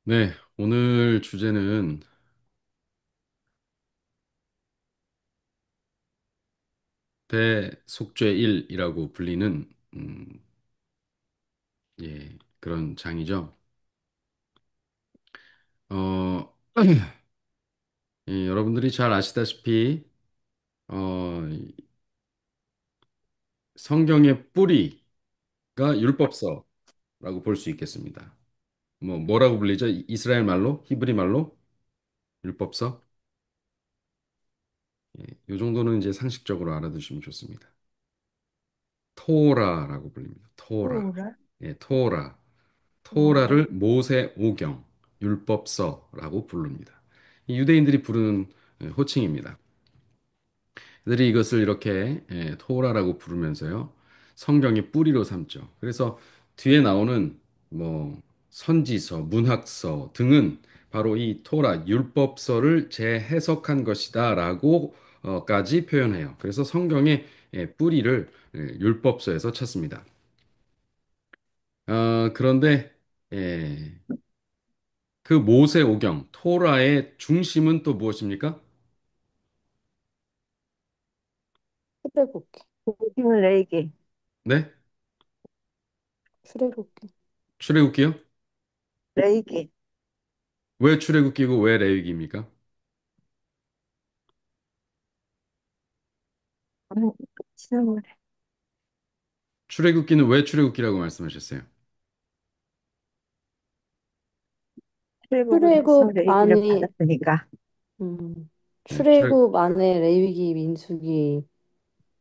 네, 오늘 주제는 대속죄일이라고 불리는 그런 장이죠. 어, 여러분들이 잘 아시다시피 이 성경의 뿌리가 율법서라고 볼 수 있겠습니다. 뭐라고 불리죠? 이스라엘 말로, 히브리 말로 율법서. 이 정도는 이제 상식적으로 알아두시면 좋습니다. 토라라고 불립니다. 토라. 뭐라? 토라. 어, 토라를 모세 오경, 율법서라고 부릅니다. 이 유대인들이 부르는 호칭입니다. 그들이 이것을 이렇게 토라라고 부르면서요. 성경의 뿌리로 삼죠. 그래서 뒤에 나오는 뭐 선지서, 문학서 등은 바로 이 토라, 율법서를 재해석한 것이다라고 까지 표현해요. 그래서 성경의 뿌리를 율법서에서 찾습니다. 그런데 예, 그 모세오경, 토라의 중심은 또 무엇입니까? 출애굽기. 힘을 내기. 네? 출애굽기. 출애굽기요? 레이기. 왜 출애굽기고 왜 레위기입니까? 아니, 지난번에 출애굽기는 왜 출애굽기라고 말씀하셨어요? 출애굽을 해서 출애굽 레이기를 안에 받았으니까. 음, 네, 출애 출애굽 안에 레위기, 민수기,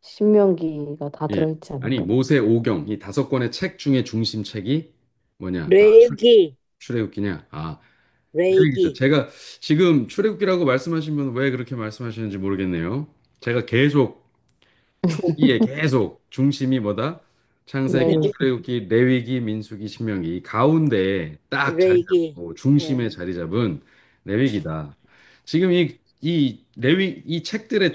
신명기가 다 예. 들어있지 아니, 않을까요? 모세오경, 이 5권의 책 중에 중심 책이 뭐냐? 레이기. 출애굽기냐? 아, 레위기죠. 레이기. 제가 지금 출애굽기라고 말씀하신 분 왜 그렇게 말씀하시는지 모르겠네요. 제가 계속 초기에 계속 중심이 뭐다? 창세기, 레위기. 출애굽기, 레위기, 민수기, 신명기 이 가운데에 딱 자리 레이기. 잡고 네. 중심에 자리 잡은 레위기다. 지금 이 책들의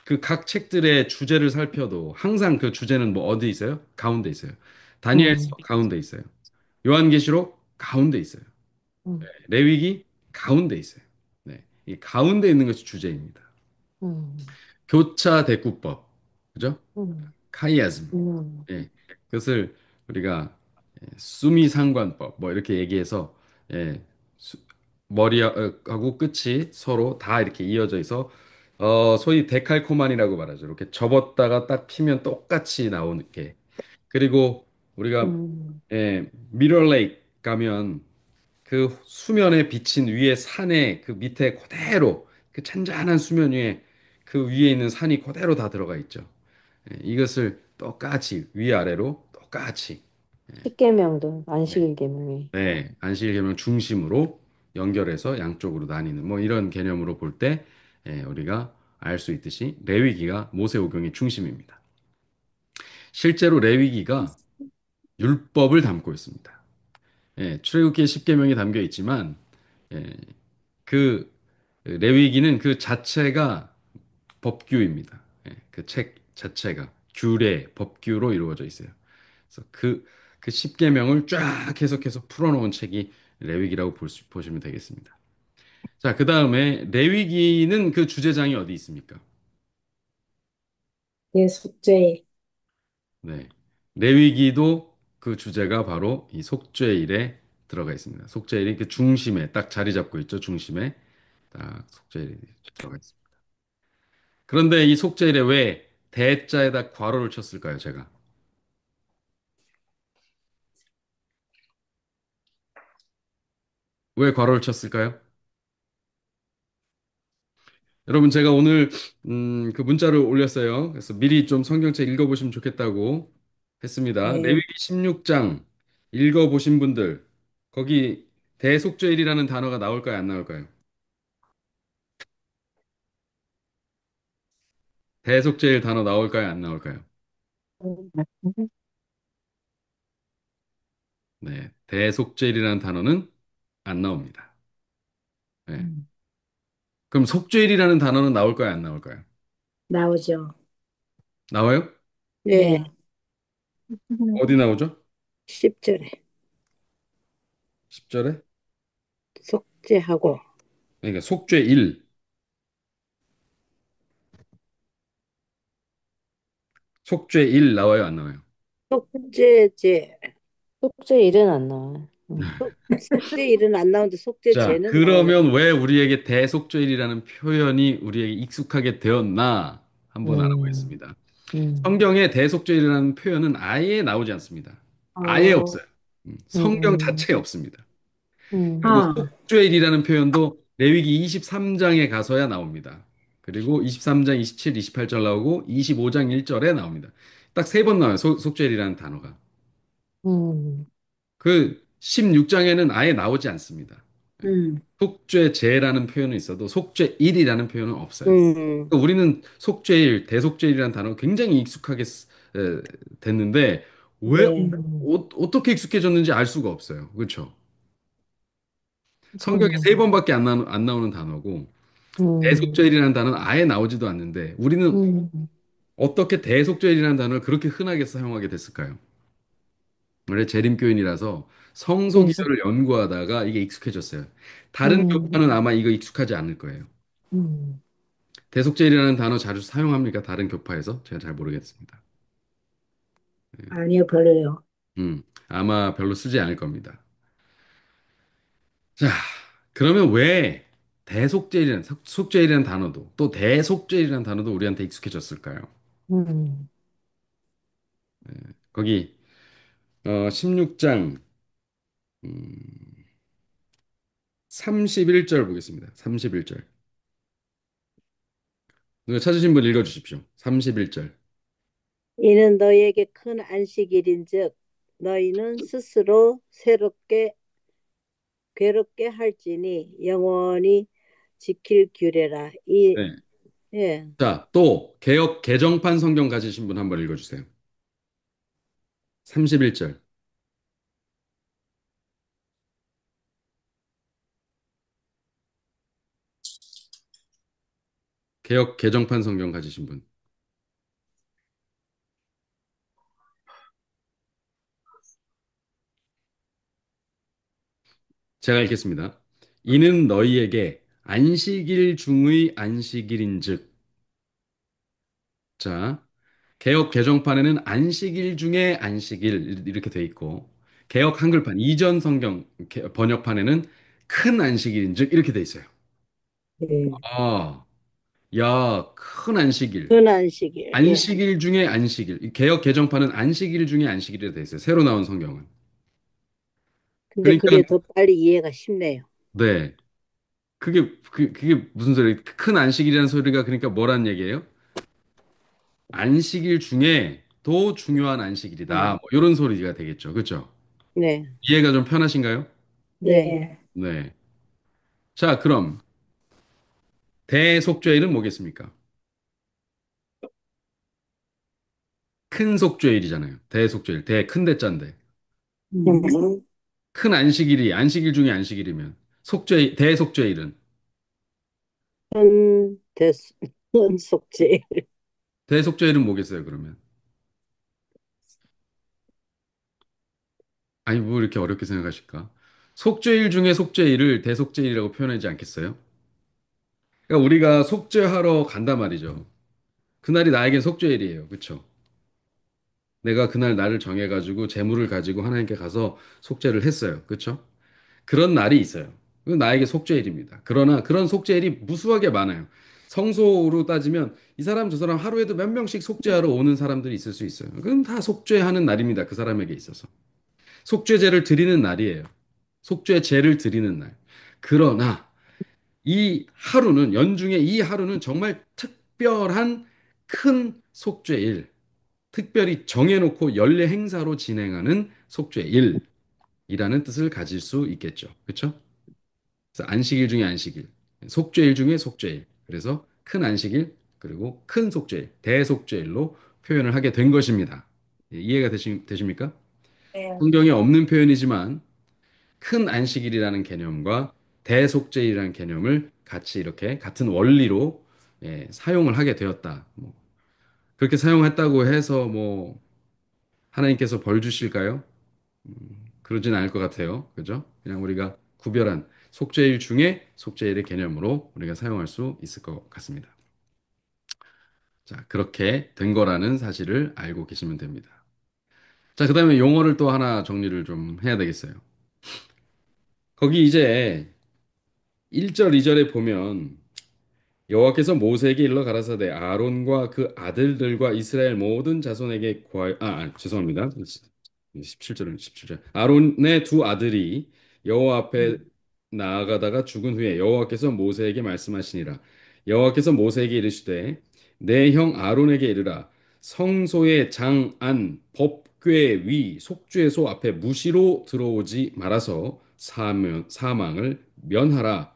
그 각 책들의 주제를 살펴도 항상 그 주제는 뭐 어디 있어요? 가운데 있어요. 다니엘서 음, 가운데 있어요. 요한계시록 가운데 있어요. 음, 레위기 가운데 있어요. 네. 이 가운데 있는 것이 주제입니다. 음, 교차 대구법. 그죠? 음, 카이아즘. 음, 예, 그것을 우리가 수미 상관법 뭐 이렇게 얘기해서 예, 수- 머리하고 끝이 서로 다 이렇게 이어져 있어 소위 데칼코마니라고 말하죠. 이렇게 접었다가 딱 피면 똑같이 나오는 게. 그리고 우리가 미러 레이크 가면 그 수면에 비친 위에 산에 그 밑에 그대로 그 찬찬한 수면 위에 그 위에 있는 산이 그대로 다 들어가 있죠. 이것을 똑같이 위아래로 똑같이 십계명도 네, 안식일 계명이. 네, 안식일계명 중심으로 연결해서 양쪽으로 나뉘는 뭐 이런 개념으로 볼 때 우리가 알 수 있듯이 레위기가 모세오경의 중심입니다. 실제로 레위기가 율법을 담고 있습니다. 출애굽기에 십계명이 담겨 있지만 예, 그 레위기는 그 자체가 법규입니다. 그 책 자체가 규례, 법규로 이루어져 있어요. 그래서 그 10계명을 쫙 해석해서 풀어놓은 책이 레위기라고 보시면 되겠습니다. 자, 그 다음에 레위기는 그 주제장이 어디 있습니까? 예, 속죄. 네. 레위기도 그 주제가 바로 이 속죄일에 들어가 있습니다. 속죄일이 그 중심에 딱 자리 잡고 있죠. 중심에 딱 속죄일이 들어가 있습니다. 그런데 이 속죄일에 왜 대자에다 괄호를 쳤을까요, 제가? 왜 괄호를 쳤을까요? 여러분, 제가 오늘 그 문자를 올렸어요. 그래서 미리 좀 성경책 읽어보시면 좋겠다고 했습니다. 네. 레위기 16장 읽어보신 분들 거기 대속죄일이라는 단어가 나올까요? 안 나올까요? 대속죄일 단어 나올까요? 안 나올까요? 네, 대속죄일이라는 단어는 안 나옵니다. 네. 음, 그럼 속죄일이라는 단어는 나올까요? 안 나올까요? 나오죠. 나와요? 네. 어디 나오죠? 10절에. 10절에? 속죄하고, 그러니까 속죄일, 속죄일 나와요, 안 나와요? 속죄제, 속죄일은 안 나와요. 속죄일은 안 나오는데 자, 속죄제는 나오네. 그러면 왜 우리에게 대속죄일이라는 표현이 우리에게 익숙하게 되었나 한번 음, 알아보겠습니다. 음, 성경에 대속죄일이라는 표현은 아예 나오지 않습니다. 아예 어, 없어요. 성경 음, 자체에 없습니다. 그리고 아, 속죄일이라는 표현도 레위기 23장에 가서야 나옵니다. 그리고 23장 27, 28절 나오고 25장 1절에 나옵니다. 딱 세 번 나와요. 속죄일이라는 단어가. 음, 그 16장에는 아예 나오지 않습니다. 예. 음, 속죄제라는 표현은 있어도 속죄일이라는 표현은 없어요. 음, 그러니까 우리는 속죄일, 대속죄일이라는 단어가 굉장히 익숙하게 됐는데 왜 네, 어떻게 익숙해졌는지 알 수가 없어요. 그렇죠? 성경에 세 음, 번밖에 안 나오는 단어고 음, 대속죄일이라는 단어는 아예 나오지도 않는데 우리는 음, 어떻게 대속죄일이라는 단어를 그렇게 흔하게 사용하게 됐을까요? 원래 재림교인이라서 성소 대속, 기도를 연구하다가 이게 익숙해졌어요. 다른 음, 교파는 아마 이거 익숙하지 않을 거예요. 음, 대속죄일이라는 단어 자주 사용합니까? 다른 교파에서? 제가 잘 모르겠습니다. 아니요, 별로요. 아마 별로 쓰지 않을 겁니다. 자, 그러면 왜 대속죄일이라는, 속죄일이라는 단어도, 또 대속죄일이라는 단어도 우리한테 익숙해졌을까요? 음, 거기, 16장, 31절 보겠습니다. 31절. 누가 찾으신 분 읽어주십시오. 31절. 이는 너희에게 큰 안식일인즉 너희는 스스로 새롭게 괴롭게 할지니 영원히 지킬 규례라. 네. 예. 자, 또, 개역 개정판 성경 가지신 분 한번 읽어주세요. 31절. 개역 개정판 성경 가지신 분. 제가 읽겠습니다. 이는 너희에게 안식일 중의 안식일인즉. 자, 개역 개정판에는 안식일 중에 안식일 이렇게 돼 있고, 개역 한글판 이전 성경 번역판에는 큰 안식일인즉 이렇게 돼 있어요. 예. 아, 야, 큰 안식일. 큰 안식일. 예. 안식일 중에 안식일. 이 개역 개정판은 안식일 중에 안식일이라 돼 있어요. 새로 나온 성경은. 근데 그러니까 그게 더 빨리 이해가 쉽네요. 네. 그게 무슨 소리예요? 큰 안식일이라는 소리가 그러니까 뭐란 얘기예요? 안식일 중에 더 중요한 안식일이다. 음. 뭐 이런 소리가 되겠죠. 그렇죠? 네. 이해가 좀 편하신가요? 네. 네. 네. 자, 그럼 대속죄일은 뭐겠습니까? 큰 속죄일이잖아요. 대속죄일. 큰 대자인데. 음. 큰 안식일이 안식일 중에 안식일이면 대속죄일은 큰 속죄. 대속죄일은 뭐겠어요, 그러면? 아니, 뭐 이렇게 어렵게 생각하실까? 속죄일 중에 속죄일을 대속죄일이라고 표현하지 않겠어요? 그러니까 우리가 속죄하러 간단 말이죠. 그날이 나에겐 속죄일이에요. 그렇죠? 내가 그날 날을 정해가지고 재물을 가지고 하나님께 가서 속죄를 했어요. 그렇죠? 그런 날이 있어요. 그건 나에게 속죄일입니다. 그러나 그런 속죄일이 무수하게 많아요. 성소로 따지면 이 사람 저 사람 하루에도 몇 명씩 속죄하러 오는 사람들이 있을 수 있어요. 그건 다 속죄하는 날입니다. 그 사람에게 있어서. 속죄제를 드리는 날이에요. 속죄제를 드리는 날. 그러나 이 하루는 연중에 이 하루는 정말 특별한 큰 속죄일, 특별히 정해놓고 연례 행사로 진행하는 속죄일이라는 뜻을 가질 수 있겠죠. 그렇죠? 그래서 안식일 중에 안식일, 속죄일 중에 속죄일. 그래서 큰 안식일 그리고 큰 속죄일, 대속죄일로 표현을 하게 된 것입니다. 예, 이해가 되십니까? 네. 성경에 없는 표현이지만 큰 안식일이라는 개념과 대속죄일이라는 개념을 같이 이렇게 같은 원리로 사용을 하게 되었다. 뭐, 그렇게 사용했다고 해서 뭐 하나님께서 벌 주실까요? 그러진 않을 것 같아요. 그죠? 그냥 우리가 구별한 속죄일 중에 속죄일의 개념으로 우리가 사용할 수 있을 것 같습니다. 자, 그렇게 된 거라는 사실을 알고 계시면 됩니다. 자, 그다음에 용어를 또 하나 정리를 좀 해야 되겠어요. 거기 이제 1절, 2절에 보면 여호와께서 모세에게 일러 가라사대 아론과 그 아들들과 이스라엘 모든 자손에게 죄송합니다. 17절은 17절. 아론의 두 아들이 여호와 앞에 나아가다가 죽은 후에 여호와께서 모세에게 말씀하시니라. 여호와께서 모세에게 이르시되 내 형 아론에게 이르라. 성소의 장안 법궤 위 속죄소 앞에 무시로 들어오지 말아서 사망을 면하라.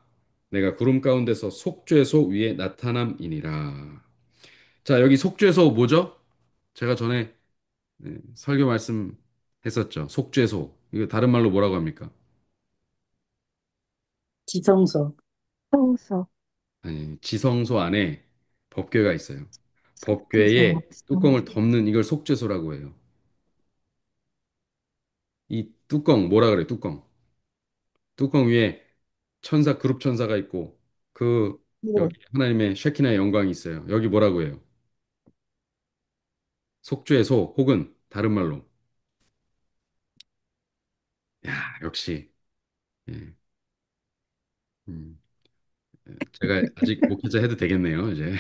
내가 구름 가운데서 속죄소 위에 나타남이니라. 자, 여기 속죄소 뭐죠? 제가 전에 설교 말씀했었죠. 속죄소. 이거 다른 말로 뭐라고 합니까? 지성소. 성서, 아니, 지성소 안에 법궤가 있어요. 법궤에 속죄소, 뚜껑을 덮는 이걸 속죄소라고 해요. 이 뚜껑 뭐라 그래? 뚜껑. 뚜껑 위에 천사 그룹 천사가 있고 그 네. 여기 하나님의 쉐키나의 영광이 있어요. 여기 뭐라고 해요? 속죄소 혹은 다른 말로 야, 역시 예. 음, 제가 아직 목회자 해도 되겠네요. 이제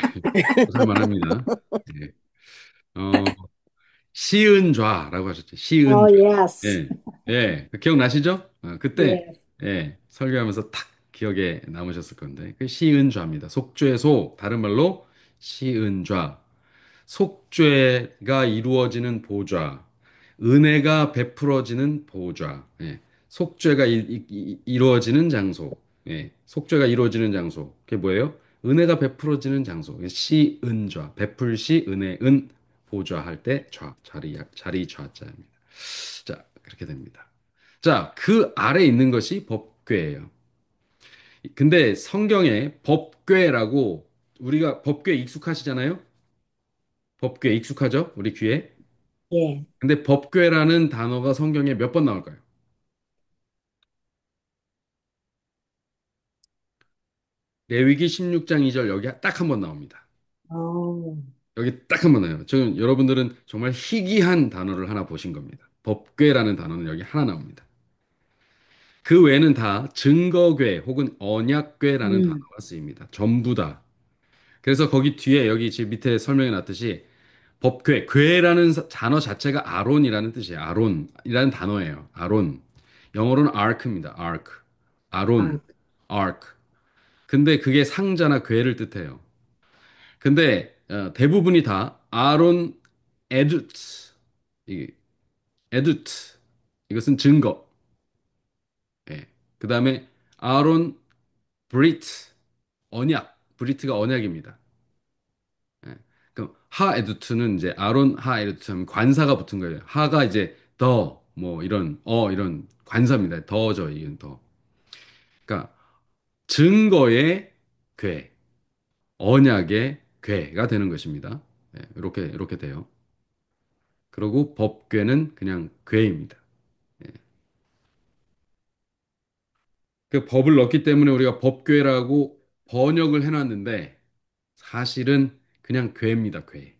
살만합니다. 예. 어, 시은좌라고 하셨죠. Oh, 시은좌. yes. 예, 예, 기억나시죠? 그때 Yes. 예, 설교하면서 탁 기억에 남으셨을 건데 그 시은좌입니다. 속죄소 다른 말로 시은좌. 속죄가 이루어지는 보좌, 은혜가 베풀어지는 보좌, 예. 속죄가 이루어지는 장소, 예. 속죄가 이루어지는 장소. 그게 뭐예요? 은혜가 베풀어지는 장소. 시은좌, 베풀시 은혜은 보좌 할 때 좌, 자리 좌자입니다. 자, 그렇게 됩니다. 자, 그 아래 있는 것이 법궤예요. 근데 성경에 법궤라고 우리가 법궤 익숙하시잖아요? 법궤 익숙하죠? 우리 귀에. 예. 근데 법궤라는 단어가 성경에 몇 번 나올까요? 레위기 16장 2절 여기 딱 한 번 나옵니다. Oh. 여기 딱 한 번 나와요. 지금 여러분들은 정말 희귀한 단어를 하나 보신 겁니다. 법궤라는 단어는 여기 하나 나옵니다. 그 외에는 다 증거궤 혹은 언약궤라는 음. 단어가 쓰입니다. 전부 다. 그래서 거기 뒤에 여기 지금 밑에 설명해 놨듯이 법궤, 궤라는 단어 자체가 아론이라는 뜻이에요. 아론이라는 단어예요. 아론. 영어로는 ark입니다. ark. 아론, 아, ark. 근데 그게 상자나 궤를 뜻해요. 근데 대부분이 다 아론 에두트. 이 에두트. 이것은 증거. 예. 그다음에 아론 브리트. 언약. 브리트가 언약입니다. 예. 그럼 하 에두트는 이제 아론 하 에두트 하면 관사가 붙은 거예요. 하가 이제 더 뭐 이런 이런 관사입니다. 더죠 이건 더. 그러니까 증거의 궤, 언약의 궤가 되는 것입니다. 예, 이렇게 돼요. 그리고 법궤는 그냥 궤입니다. 예. 그 법을 넣기 때문에 우리가 법궤라고 번역을 해놨는데 사실은 그냥 궤입니다. 궤.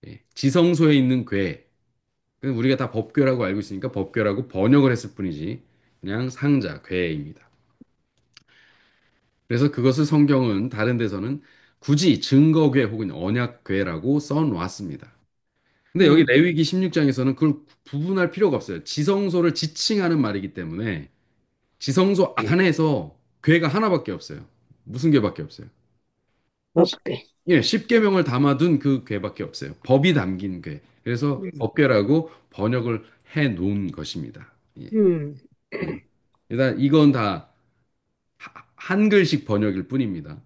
예. 지성소에 있는 궤. 우리가 다 법궤라고 알고 있으니까 법궤라고 번역을 했을 뿐이지 그냥 상자, 궤입니다. 그래서 그것을 성경은 다른 데서는 굳이 증거궤 혹은 언약궤라고 써놓았습니다. 근데 여기 음. 레위기 16장에서는 그걸 구분할 필요가 없어요. 지성소를 지칭하는 말이기 때문에 지성소 안에서 궤가 하나밖에 없어요. 무슨 궤밖에 없어요? Okay. 예, 10계명을 담아둔 그 궤밖에 없어요. 법이 담긴 궤. 그래서 음. 법궤라고 번역을 해 놓은 것입니다. 예, 음. 예. 일단 이건 다 한글식 번역일 뿐입니다.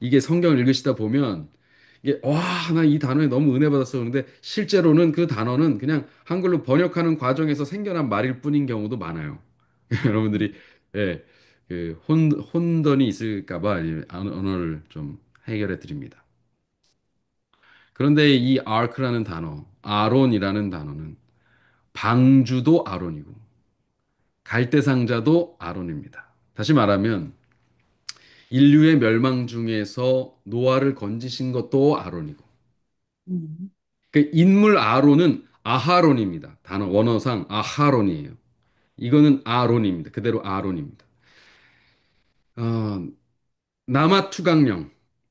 이게 성경을 읽으시다 보면 이게 와, 나 이 단어에 너무 은혜 받았어. 그런데 실제로는 그 단어는 그냥 한글로 번역하는 과정에서 생겨난 말일 뿐인 경우도 많아요. 여러분들이 예, 그 혼돈이 있을까 봐 언어를 좀 해결해 드립니다. 그런데 이 아크라는 단어, 아론이라는 단어는 방주도 아론이고 갈대상자도 아론입니다. 다시 말하면 인류의 멸망 중에서 노아를 건지신 것도 아론이고 음, 그 인물 아론은 아하론입니다. 단어 원어상 아하론이에요. 이거는 아론입니다. 그대로 아론입니다. 어, 남아 투강령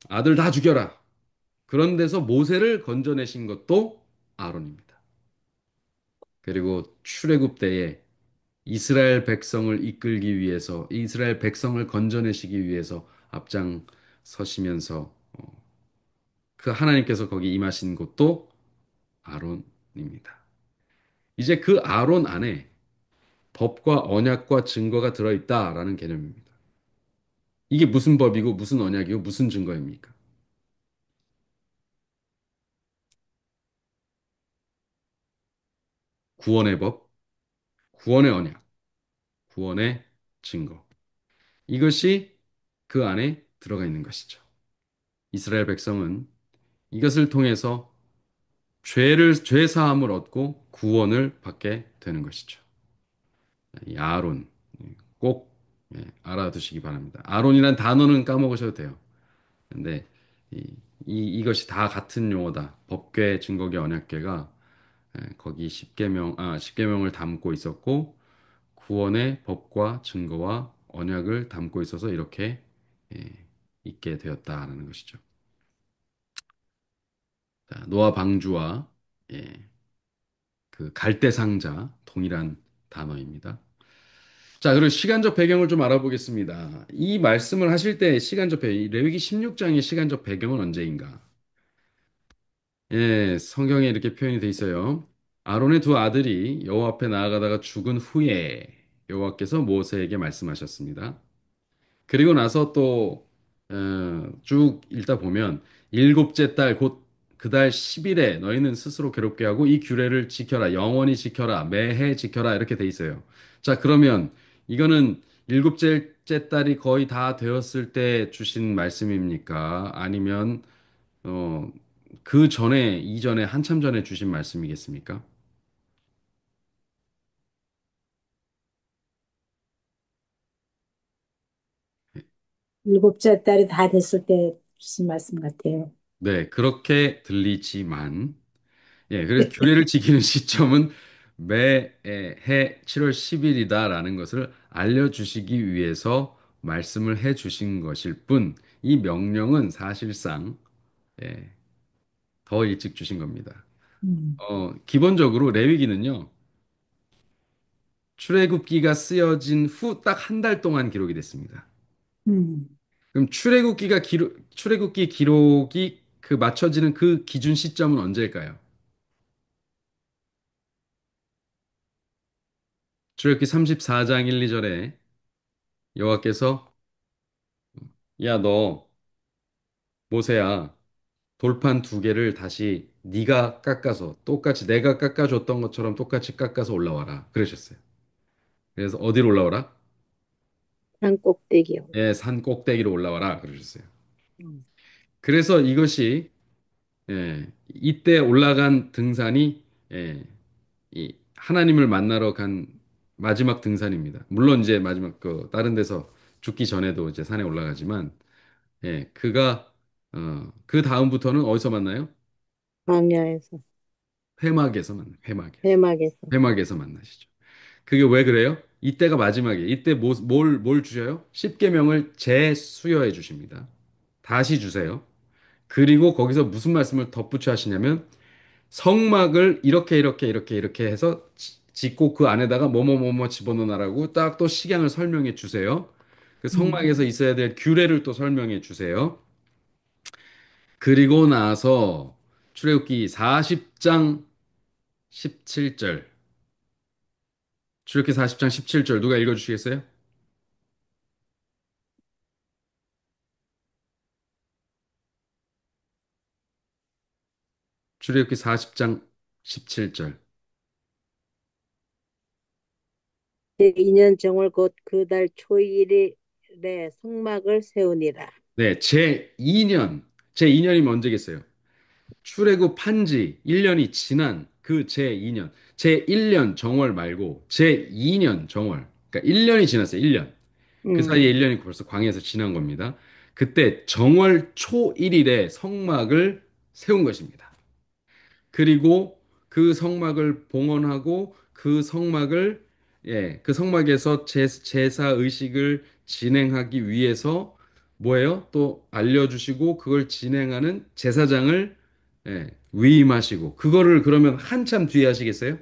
아들 다 죽여라. 그런 데서 모세를 건져내신 것도 아론입니다. 그리고 출애굽 때에 이스라엘 백성을 이끌기 위해서 이스라엘 백성을 건져내시기 위해서 앞장서시면서 그 하나님께서 거기 임하신 곳도 아론입니다. 이제 그 아론 안에 법과 언약과 증거가 들어있다라는 개념입니다. 이게 무슨 법이고 무슨 언약이고 무슨 증거입니까? 구원의 법, 구원의 언약, 구원의 증거. 이것이 그 안에 들어가 있는 것이죠. 이스라엘 백성은 이것을 통해서 죄 사함을 얻고 구원을 받게 되는 것이죠. 이 아론 꼭 알아두시기 바랍니다. 아론이란 단어는 까먹으셔도 돼요. 근데 이것이 다 같은 용어다. 법궤, 증거궤, 언약궤가 거기 십계명을 담고 있었고 구원의 법과 증거와 언약을 담고 있어서 이렇게 예, 있게 되었다라는 것이죠. 자, 노아 방주와 예, 그 갈대 상자 동일한 단어입니다. 자, 그리고 시간적 배경을 좀 알아보겠습니다. 이 말씀을 하실 때 시간적 배경, 레위기 16장의 시간적 배경은 언제인가? 예, 성경에 이렇게 표현이 돼 있어요. 아론의 두 아들이 여호와 앞에 나아가다가 죽은 후에 여호와께서 모세에게 말씀하셨습니다. 그리고 나서 또 쭉 읽다 보면 일곱째 달 곧 그 달 10일에 너희는 스스로 괴롭게 하고 이 규례를 지켜라 영원히 지켜라 매해 지켜라 이렇게 돼 있어요. 자 그러면 이거는 일곱째 달이 거의 다 되었을 때 주신 말씀입니까? 아니면 어, 그 전에 이전에 한참 전에 주신 말씀이겠습니까? 일곱째 딸이 다 됐을 때 주신 말씀 같아요. 네, 그렇게 들리지만 예, 그래서 규례를 지키는 시점은 매해 7월 10일이다라는 것을 알려주시기 위해서 말씀을 해 주신 것일 뿐, 이 명령은 사실상 예, 더 일찍 주신 겁니다. 음, 기본적으로 레위기는요, 출애굽기가 쓰여진 후 딱 한 달 동안 기록이 됐습니다. 음, 그럼 출애굽기 기록이 그 맞춰지는 그 기준 시점은 언제일까요? 출애굽기 34장 1, 2절에 여호와께서 야, 너 모세야, 돌판 두 개를 다시 네가 깎아서 똑같이 내가 깎아줬던 것처럼 똑같이 깎아서 올라와라. 그러셨어요. 그래서 어디로 올라와라? 산 꼭대기요. 예, 산 꼭대기로 올라와라. 그러셨어요. 음, 그래서 이것이 이때 올라간 등산이 이 하나님을 만나러 간 마지막 등산입니다. 물론 이제 마지막 그 다른 데서 죽기 전에도 이제 산에 올라가지만 그가 그 다음부터는 어디서 만나요? 광야에서, 회막에서 만나요. 회막에서. 해막에서. 회막에서 만나시죠. 그게 왜 그래요? 이때가 마지막이에요. 이때 뭘 주셔요? 십계명을 재수여해 주십니다. 다시 주세요. 그리고 거기서 무슨 말씀을 덧붙여 하시냐면 성막을 이렇게 해서 짓고 그 안에다가 뭐뭐뭐뭐 집어넣으라고 딱 또 식양을 설명해 주세요. 그 음, 성막에서 있어야 될 규례를 또 설명해 주세요. 그리고 나서 출애굽기 40장 17절. 출애굽기 40장 17절 누가 읽어 주시겠어요? 출애굽기 40장 17절. 제2년 정월 곧 그 달 초일에 성막을 세우니라. 네, 제2년이면 언제겠어요? 출애굽한 지 1년이 지난 그 제2년. 제1년 정월 말고 제2년 정월. 그러니까 1년이 지났어요. 1년. 그 사이에 음, 1년이 벌써 광야에서 지난 겁니다. 그때 정월 초 1일에 성막을 세운 것입니다. 그리고 그 성막을 봉헌하고 그 성막을 그 성막에서 제사 의식을 진행하기 위해서 뭐예요? 또 알려주시고 그걸 진행하는 제사장을 위임하시고 그거를 그러면 한참 뒤에 하시겠어요?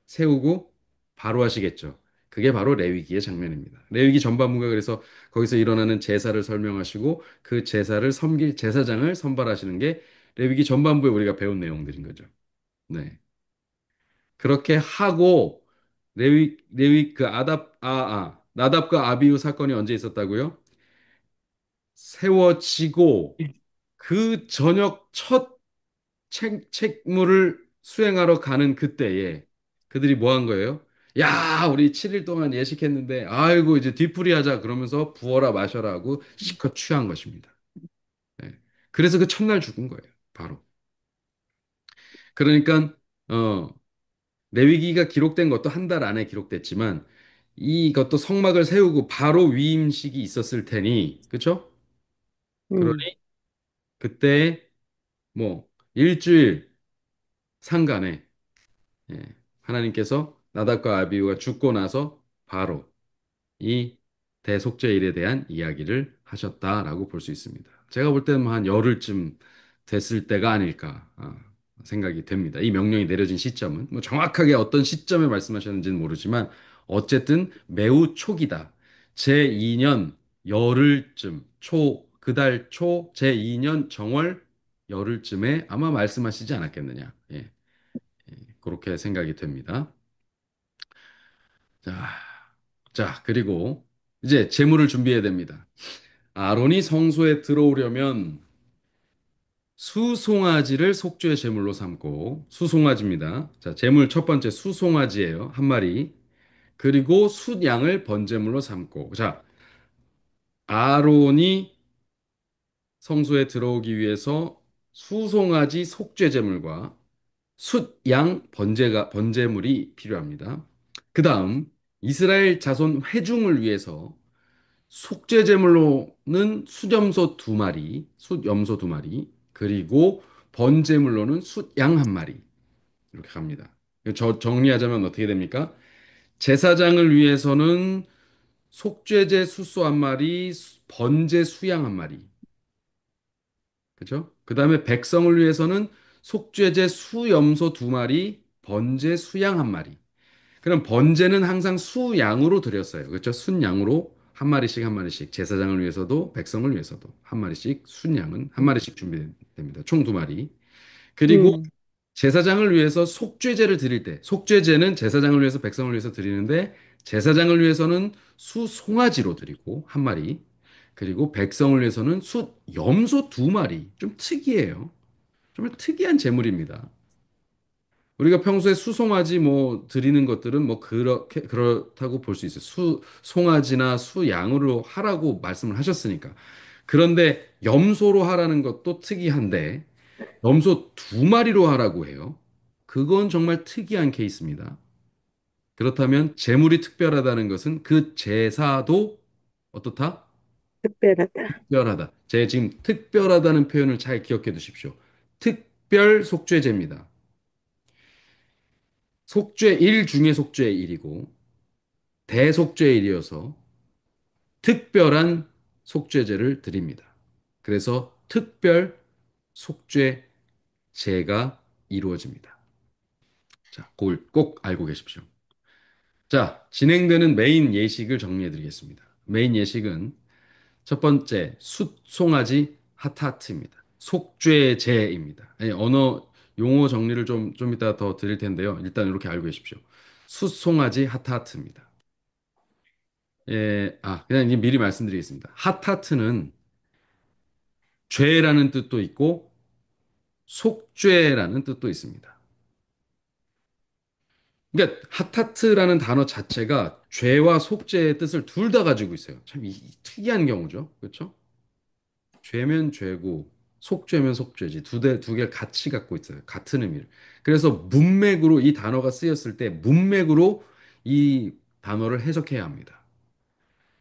세우고 바로 하시겠죠. 그게 바로 레위기의 장면입니다. 레위기 전반부가 그래서 거기서 일어나는 제사를 설명하시고 그 제사를 섬길 제사장을 선발하시는 게 레위기 전반부에 우리가 배운 내용들인 거죠. 네. 그렇게 하고 레위 그 나답과 아비후 사건이 언제 있었다고요? 세워지고 그 저녁 첫 책무를 수행하러 가는 그때에 그들이 뭐 한 거예요? 야, 우리 7일 동안 예식했는데 아이고 이제 뒤풀이 하자 그러면서 부어라 마셔라 하고 실컷 취한 것입니다. 네. 그래서 그 첫날 죽은 거예요. 바로. 그러니까 어 레위기가 기록된 것도 한 달 안에 기록됐지만 이것도 성막을 세우고 바로 위임식이 있었을 테니 그렇죠? 그러니 음, 그때 뭐 일주일 상간에 하나님께서 나답과 아비후가 죽고 나서 바로 이 대속죄일에 대한 이야기를 하셨다라고 볼 수 있습니다. 제가 볼 때는 한 열흘쯤 됐을 때가 아닐까 생각이 됩니다. 이 명령이 내려진 시점은 뭐 정확하게 어떤 시점에 말씀하셨는지는 모르지만 어쨌든 매우 초기다. 제2년 열흘쯤 그달 초 제2년 정월 열흘쯤에 아마 말씀하시지 않았겠느냐. 그렇게 생각이 됩니다. 자, 그리고 이제 제물을 준비해야 됩니다. 아론이 성소에 들어오려면 수송아지를 속죄의 제물로 삼고 수송아지입니다. 자, 제물 첫 번째 수송아지예요. 한 마리. 그리고 숫양을 번제물로 삼고. 자, 아론이 성소에 들어오기 위해서 수송아지 속죄 제물과 숫양 번제물이 필요합니다. 그다음 이스라엘 자손 회중을 위해서 속죄제물로는 숫염소 두 마리, 그리고 번제물로는 숫양 한 마리 이렇게 갑니다. 정리하자면 어떻게 됩니까? 제사장을 위해서는 속죄제 숫소 한 마리, 번제 수양 한 마리, 그죠? 그 다음에 백성을 위해서는 속죄제 수염소 두 마리, 번제 수양 한 마리. 그럼 번제는 항상 수양으로 드렸어요. 그렇죠? 순양으로 한 마리씩 한 마리씩 제사장을 위해서도 백성을 위해서도 한 마리씩 순양은 한 마리씩 준비됩니다. 총 두 마리. 그리고 음, 제사장을 위해서 속죄제를 드릴 때 속죄제는 제사장을 위해서 백성을 위해서 드리는데 제사장을 위해서는 수 송아지로 드리고 한 마리. 그리고 백성을 위해서는 수 염소 두 마리. 좀 특이해요. 정말 특이한 제물입니다. 우리가 평소에 수송아지 뭐 드리는 것들은 뭐 그렇다고 볼 수 있어요. 송아지나 수양으로 하라고 말씀을 하셨으니까. 그런데 염소로 하라는 것도 특이한데 염소 두 마리로 하라고 해요. 그건 정말 특이한 케이스입니다. 그렇다면 제물이 특별하다는 것은 그 제사도 어떻다? 특별하다. 특별하다. 제 지금 특별하다는 표현을 잘 기억해 두십시오. 특별 속죄제입니다. 속죄일 중에 속죄일이고 대속죄일이어서 특별한 속죄제를 드립니다. 그래서 특별 속죄제가 이루어집니다. 자, 그걸 꼭 알고 계십시오. 자, 진행되는 메인 예식을 정리해 드리겠습니다. 메인 예식은 첫 번째, 숫송아지 하타트입니다. 속죄제입니다. 언어 용어 정리를 좀 이따 더 드릴 텐데요. 일단 이렇게 알고 계십시오. 숫송아지 하타트입니다. 그냥 이제 미리 말씀드리겠습니다. 핫하트는 죄라는 뜻도 있고 속죄라는 뜻도 있습니다. 그러니까 핫하트라는 단어 자체가 죄와 속죄의 뜻을 둘 다 가지고 있어요. 참 특이한 경우죠. 그렇죠? 죄면 죄고 속죄면 속죄지. 두 개를 같이 갖고 있어요. 같은 의미를. 그래서 문맥으로 이 단어가 쓰였을 때 문맥으로 이 단어를 해석해야 합니다.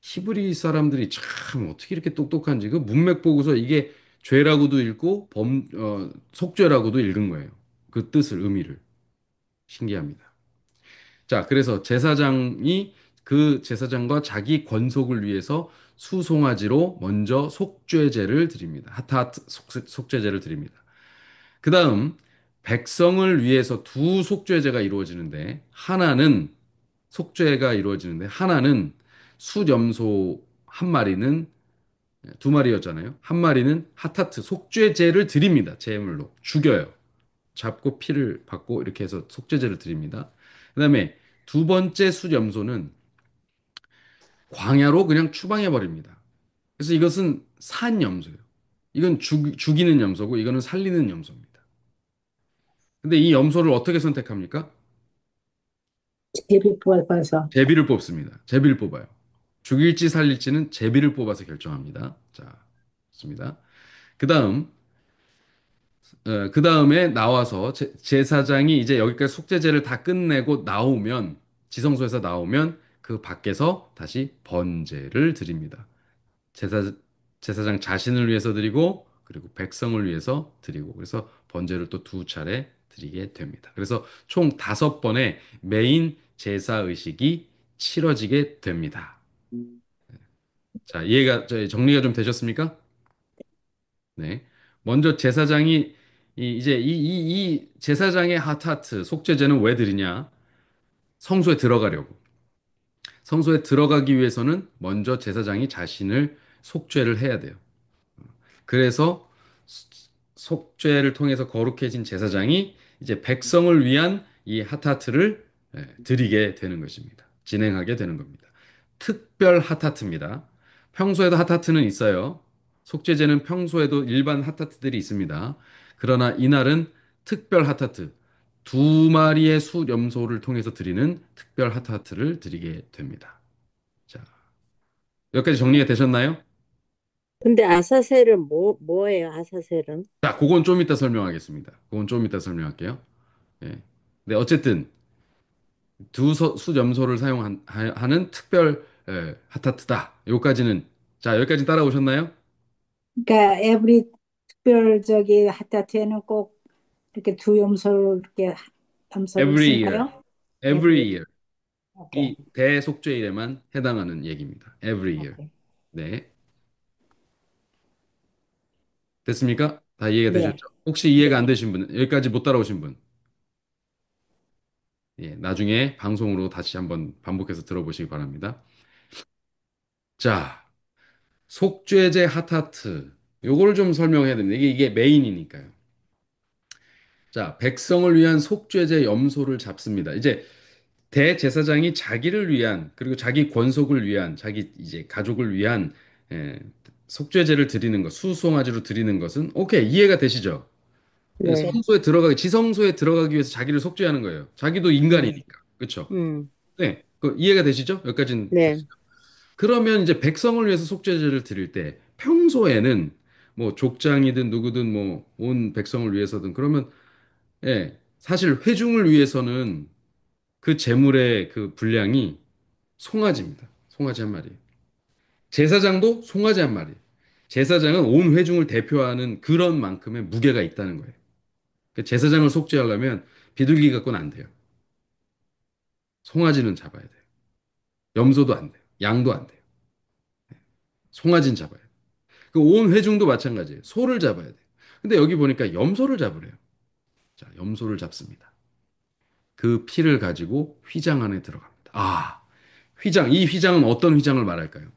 히브리 사람들이 참 어떻게 이렇게 똑똑한지 그 문맥 보고서 이게 죄라고도 읽고 속죄라고도 읽은 거예요. 그 뜻을 의미를 신기합니다. 자, 그래서 제사장이 그 제사장과 자기 권속을 위해서 수송아지로 먼저 속죄제를 드립니다. 하타하트 속죄제를 드립니다. 그 다음 백성을 위해서 두 속죄제가 이루어지는데 하나는 숫염소 한 마리는 두 마리였잖아요. 한 마리는 하타트 속죄제를 드립니다. 제물로 죽여요. 잡고 피를 받고 이렇게 해서 속죄제를 드립니다. 그다음에 두 번째 숫염소는 광야로 그냥 추방해 버립니다. 그래서 이것은 산 염소예요. 이건 죽이는 염소고 이거는 살리는 염소입니다. 근데 이 염소를 어떻게 선택합니까? 제비 뽑아서. 제비를 뽑습니다. 제비를 뽑아요. 죽일지 살릴지는 제비를 뽑아서 결정합니다. 자, 좋습니다. 그 다음, 그 다음에 나와서 제사장이 이제 여기까지 속죄제를 다 끝내고 나오면, 지성소에서 나오면 그 밖에서 다시 번제를 드립니다. 제사, 제사장 자신을 위해서 드리고, 그리고 백성을 위해서 드리고, 그래서 번제를 또 두 차례 드리게 됩니다. 그래서 총 다섯 번의 메인 제사 의식이 치러지게 됩니다. 자, 정리가 좀 되셨습니까? 네. 먼저 제사장이 이제 이 제사장의 하타트 속죄제는 왜 드리냐? 성소에 들어가려고. 성소에 들어가기 위해서는 먼저 제사장이 자신을 속죄를 해야 돼요. 그래서 속죄를 통해서 거룩해진 제사장이 이제 백성을 위한 이 하타트를 드리게 되는 것입니다. 진행하게 되는 겁니다. 특별 하타트입니다. 평소에도 하타트는 있어요. 속죄제는 평소에도 일반 하타트들이 있습니다. 그러나 이날은 특별 하타트, 두 마리의 숫염소를 통해서 드리는 특별 하타트를 드리게 됩니다. 자, 여기까지 정리가 되셨나요? 근데 아사셀은 뭐예요, 아사셀은? 자, 그건 좀 이따 설명하겠습니다. 그건 좀 이따 설명할게요. 예. 네, 어쨌든 수점소를 사용하는 특별 핫하트다. 여기까지 따라오셨나요? 그러니까 에브리 특별 저기 하타트에는 꼭 이렇게 두 염소를 이렇게 염소를 Every year. 쓰나요? Every 에브리. year. 오케이. 이 대속죄일에만 해당하는 얘기입니다. Every year. 오케이. 네. 됐습니까? 다 이해가 네. 되셨죠? 혹시 이해가 안 네. 되신 분, 여기까지 못 따라오신 분, 예, 나중에 방송으로 다시 한번 반복해서 들어보시기 바랍니다. 자, 속죄제 핫하트. 요걸 좀 설명해야 됩니다. 이게 메인이니까요. 자, 백성을 위한 속죄제 염소를 잡습니다. 이제 대제사장이 자기를 위한 그리고 자기 권속을 위한 자기 이제 가족을 위한 예, 속죄제를 드리는 것, 수송아지로 드리는 것은 오케이 이해가 되시죠? 예, 네. 지성소에 들어가기 위해서 자기를 속죄하는 거예요. 자기도 음, 인간이니까, 그렇죠? 음, 네, 그 이해가 되시죠? 여기까지는 네. 되시죠? 그러면 이제 백성을 위해서 속죄제를 드릴 때 평소에는 뭐 족장이든 누구든 뭐 온 백성을 위해서든 그러면 예, 사실 회중을 위해서는 그 제물의 그 분량이 송아지입니다. 송아지 한 마리. 제사장도 송아지 한 마리. 제사장은 온 회중을 대표하는 그런 만큼의 무게가 있다는 거예요. 그 제사장을 속죄하려면 비둘기 갖고는 안 돼요. 송아지는 잡아야 돼요. 염소도 안 돼요. 양도 안 돼요. 송아지는 잡아야 돼요. 그 온 회중도 마찬가지예요. 소를 잡아야 돼요. 근데 여기 보니까 염소를 잡으래요. 자, 염소를 잡습니다. 그 피를 가지고 휘장 안에 들어갑니다. 이 휘장은 어떤 휘장을 말할까요?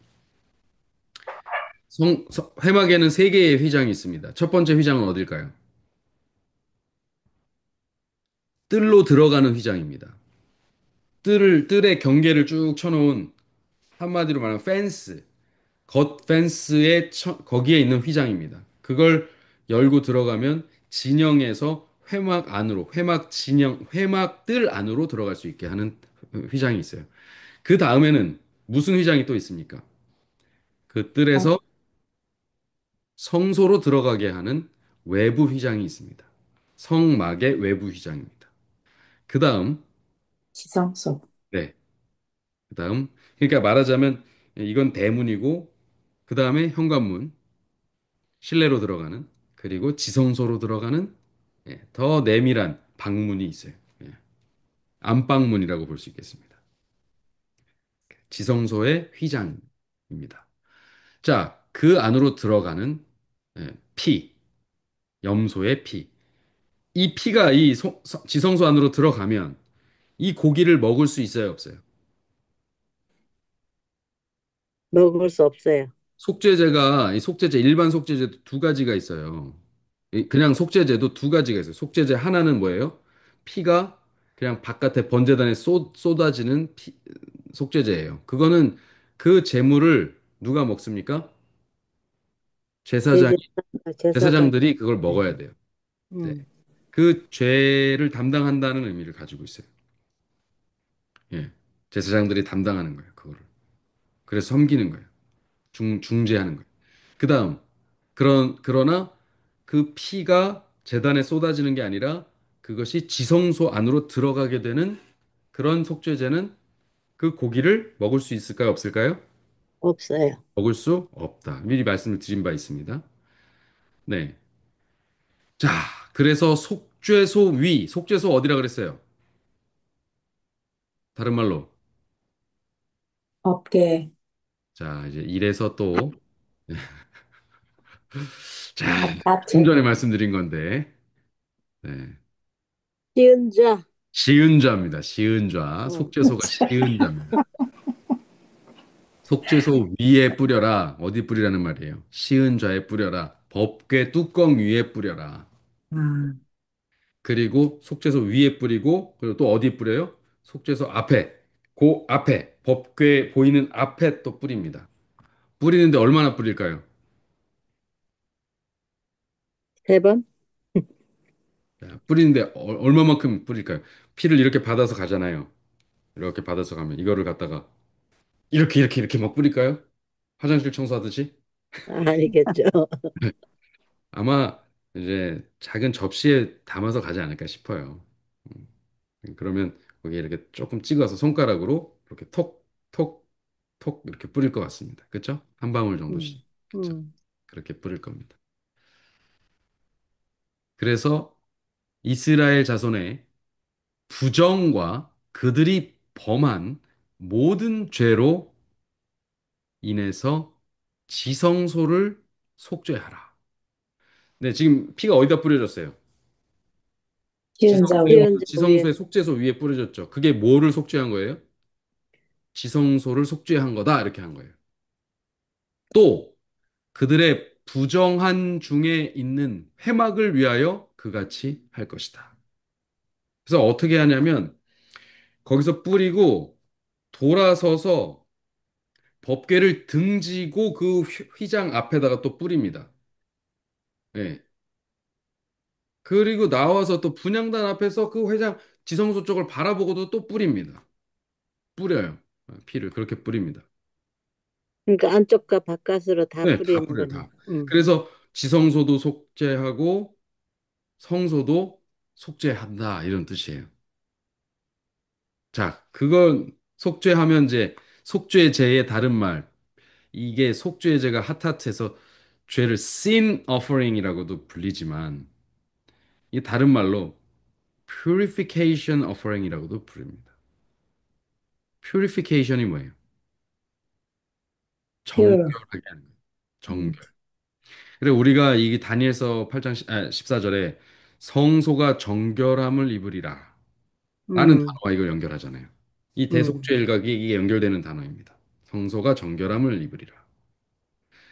회막에는 세 개의 휘장이 있습니다. 첫 번째 휘장은 어딜까요? 뜰로 들어가는 휘장입니다. 뜰에 경계를 쭉 쳐놓은 한마디로 말하면 겉 펜스의 거기에 있는 휘장입니다. 그걸 열고 들어가면 진영에서 회막 뜰 안으로 들어갈 수 있게 하는 휘장이 있어요. 그 다음에는 무슨 휘장이 또 있습니까? 그 어, 뜰에서 성소로 들어가게 하는 외부 휘장이 있습니다. 성막의 외부 휘장입니다. 그 다음, 지성소. 네. 그 다음, 그러니까 말하자면 이건 대문이고, 그 다음에 현관문, 실내로 들어가는, 그리고 지성소로 들어가는 더 내밀한 방문이 있어요. 예, 안방문이라고 볼 수 있겠습니다. 지성소의 휘장입니다. 자, 그 안으로 들어가는 피, 염소의 피. 이 피가 지성소 안으로 들어가면 이 고기를 먹을 수 있어요, 없어요? 먹을 수 없어요. 속죄제가 이 속죄제 일반 속죄제도 두 가지가 있어요. 그냥 속죄제도 두 가지가 있어요. 속죄제 하나는 뭐예요? 피가 그냥 바깥에 번제단에 쏟아지는 속죄제예요. 그거는 그 제물을 누가 먹습니까? 제사장 제사, 제사장. 제사장들이 그걸 네. 먹어야 돼요. 네. 음. 그 죄를 담당한다는 의미를 가지고 있어요. 예. 제사장들이 담당하는 거예요. 그거를. 그래서 섬기는 거예요. 중재하는 거예요. 그다음 그러나 그 피가 제단에 쏟아지는 게 아니라 그것이 지성소 안으로 들어가게 되는 그런 속죄제는 그 고기를 먹을 수 있을까요? 없을까요? 없어요. 먹을 수 없다. 미리 말씀을 드린 바 있습니다. 네. 자, 그래서 속죄소 어디라 그랬어요? 다른 말로. 업계, 자, 이제 이래서 또 자, 좀 바깥에. 전에 말씀드린 건데. 네. 씌은 자. 시은좌입니다. 시은좌. 음. 속죄소가 시은좌입니다. 속죄소 위에 뿌려라. 어디 뿌리라는 말이에요? 시은좌에 뿌려라. 법궤 뚜껑 위에 뿌려라. 아, 그리고 속죄소 위에 뿌리고 그리고 또 어디 뿌려요? 속죄소 앞에. 그 앞에 법궤 보이는 앞에 또 뿌립니다. 뿌리는데 얼마나 뿌릴까요? 세 번? 자, 뿌리는데 얼마만큼 뿌릴까요? 피를 이렇게 받아서 가잖아요. 이렇게 받아서 가면 이거를 갖다가 이렇게 막 뿌릴까요? 화장실 청소하듯이? 아니겠죠. 아마 이제 작은 접시에 담아서 가지 않을까 싶어요. 그러면 거기에 이렇게 조금 찍어서 손가락으로 이렇게 톡, 톡, 톡 이렇게 뿌릴 것 같습니다. 그렇죠? 한 방울 정도씩. 음. 그렇죠? 음. 그렇게 뿌릴 겁니다. 그래서 이스라엘 자손의 부정과 그들이 범한 모든 죄로 인해서 지성소를 속죄하라. 네, 지금 피가 어디다 뿌려졌어요? 기은자 위에. 씌은 자 위에 지성소의 속죄소 위에 뿌려졌죠. 그게 뭐를 속죄한 거예요? 지성소를 속죄한 거다. 이렇게 한 거예요. 또 그들의 부정한 중에 있는 회막을 위하여 그같이 할 것이다. 그래서 어떻게 하냐면 거기서 뿌리고 돌아서서 법궤를 등지고 그 휘장 앞에다가 또 뿌립니다. 예. 그리고 나와서 또 분향단 앞에서 그 회장 지성소 쪽을 바라보고도 또 뿌립니다. 뿌려요. 피를 그렇게 뿌립니다. 그러니까 안쪽과 바깥으로 다 네, 다 뿌리는 뿌려요, 거네. 다. 그래서 지성소도 속죄하고 성소도 속죄한다 이런 뜻이에요. 자, 그건 속죄하면 이제 속죄제의 다른 말 이게 속죄제가 핫핫해서 죄를 sin offering이라고도 불리지만 이 다른 말로 purification offering이라고도 부릅니다. purification이 뭐예요? 퓨어. 정결하게 하는 거예요. 음. 정결. 그래 우리가 이 다니엘서 8장 14절에 성소가 정결함을 입으리라 라는 음. 단어와 이걸 연결하잖아요. 이 음. 대속죄 일각이 이게 연결되는 단어입니다. 성소가 정결함을 입으리라.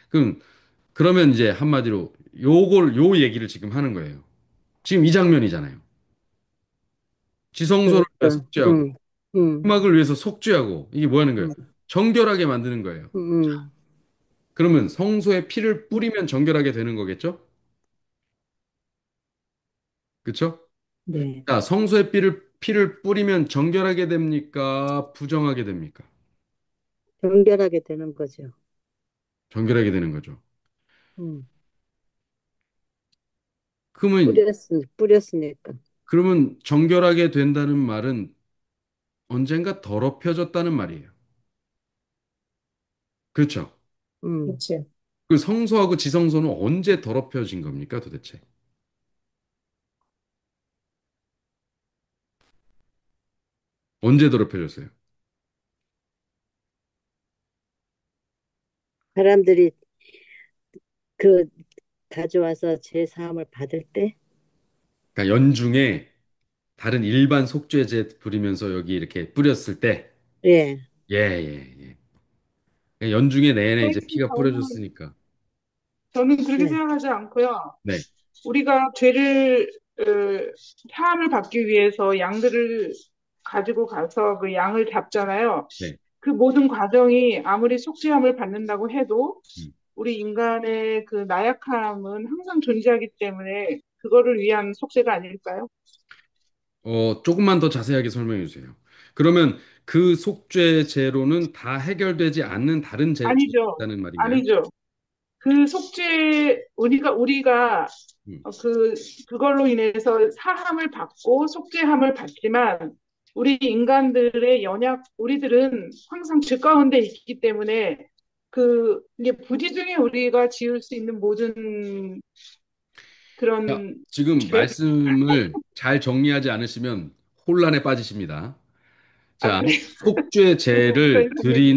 그럼 그러면 이제 한마디로 요 얘기를 지금 하는 거예요. 지금 이 장면이잖아요. 지성소를 위해 그러니까. 속죄하고 음. 음악을 위해서 속죄하고 이게 뭐 하는 거예요? 음. 정결하게 만드는 거예요. 음. 그러면 성소에 피를 뿌리면 정결하게 되는 거겠죠? 그렇죠? 네. 자, 성소에 피를 뿌리면 정결하게 됩니까? 부정하게 됩니까? 정결하게 되는 거죠. 정결하게 되는 거죠. 음. 그러면 뿌렸으니까. 정결하게 된다는 말은 언젠가 더럽혀졌다는 말이에요. 그렇죠. 음. 그렇지. 그 성소하고 지성소는 언제 더럽혀진 겁니까, 도대체? 언제 더럽혀졌어요? 사람들이 그 가져와서 제 사함을 받을 때, 그러니까 연중에 다른 일반 속죄제 부리면서 여기 이렇게 뿌렸을 때, 예. 예, 예, 예. 그러니까 연중에 내내 이제 선생님, 피가 뿌려졌으니까. 저는 그렇게 네. 생각하지 않고요. 네, 우리가 죄를 어, 사함을 받기 위해서 양들을 가지고 가서 그 양을 잡잖아요. 네. 그 모든 과정이 아무리 속죄함을 받는다고 해도 음. 우리 인간의 그 나약함은 항상 존재하기 때문에 그거를 위한 속죄가 아닐까요? 조금만 더 자세하게 설명해 주세요. 그러면 그 속죄제로는 다 해결되지 않는 다른 죄가 아니죠. 있다는 말인가요? 아니죠. 그 속죄 우리가 음. 그걸로 인해서 사함을 받고 속죄함을 받지만 우리 인간들의 우리들은 항상 죄 가운데 있기 때문에 이게 부지 중에 우리가 지을 수 있는 모든 자, 그런 지금 죄, 말씀을 잘 정리하지 않으시면 혼란에 빠지십니다. 자, 그래. 속죄제를 그런 생각이,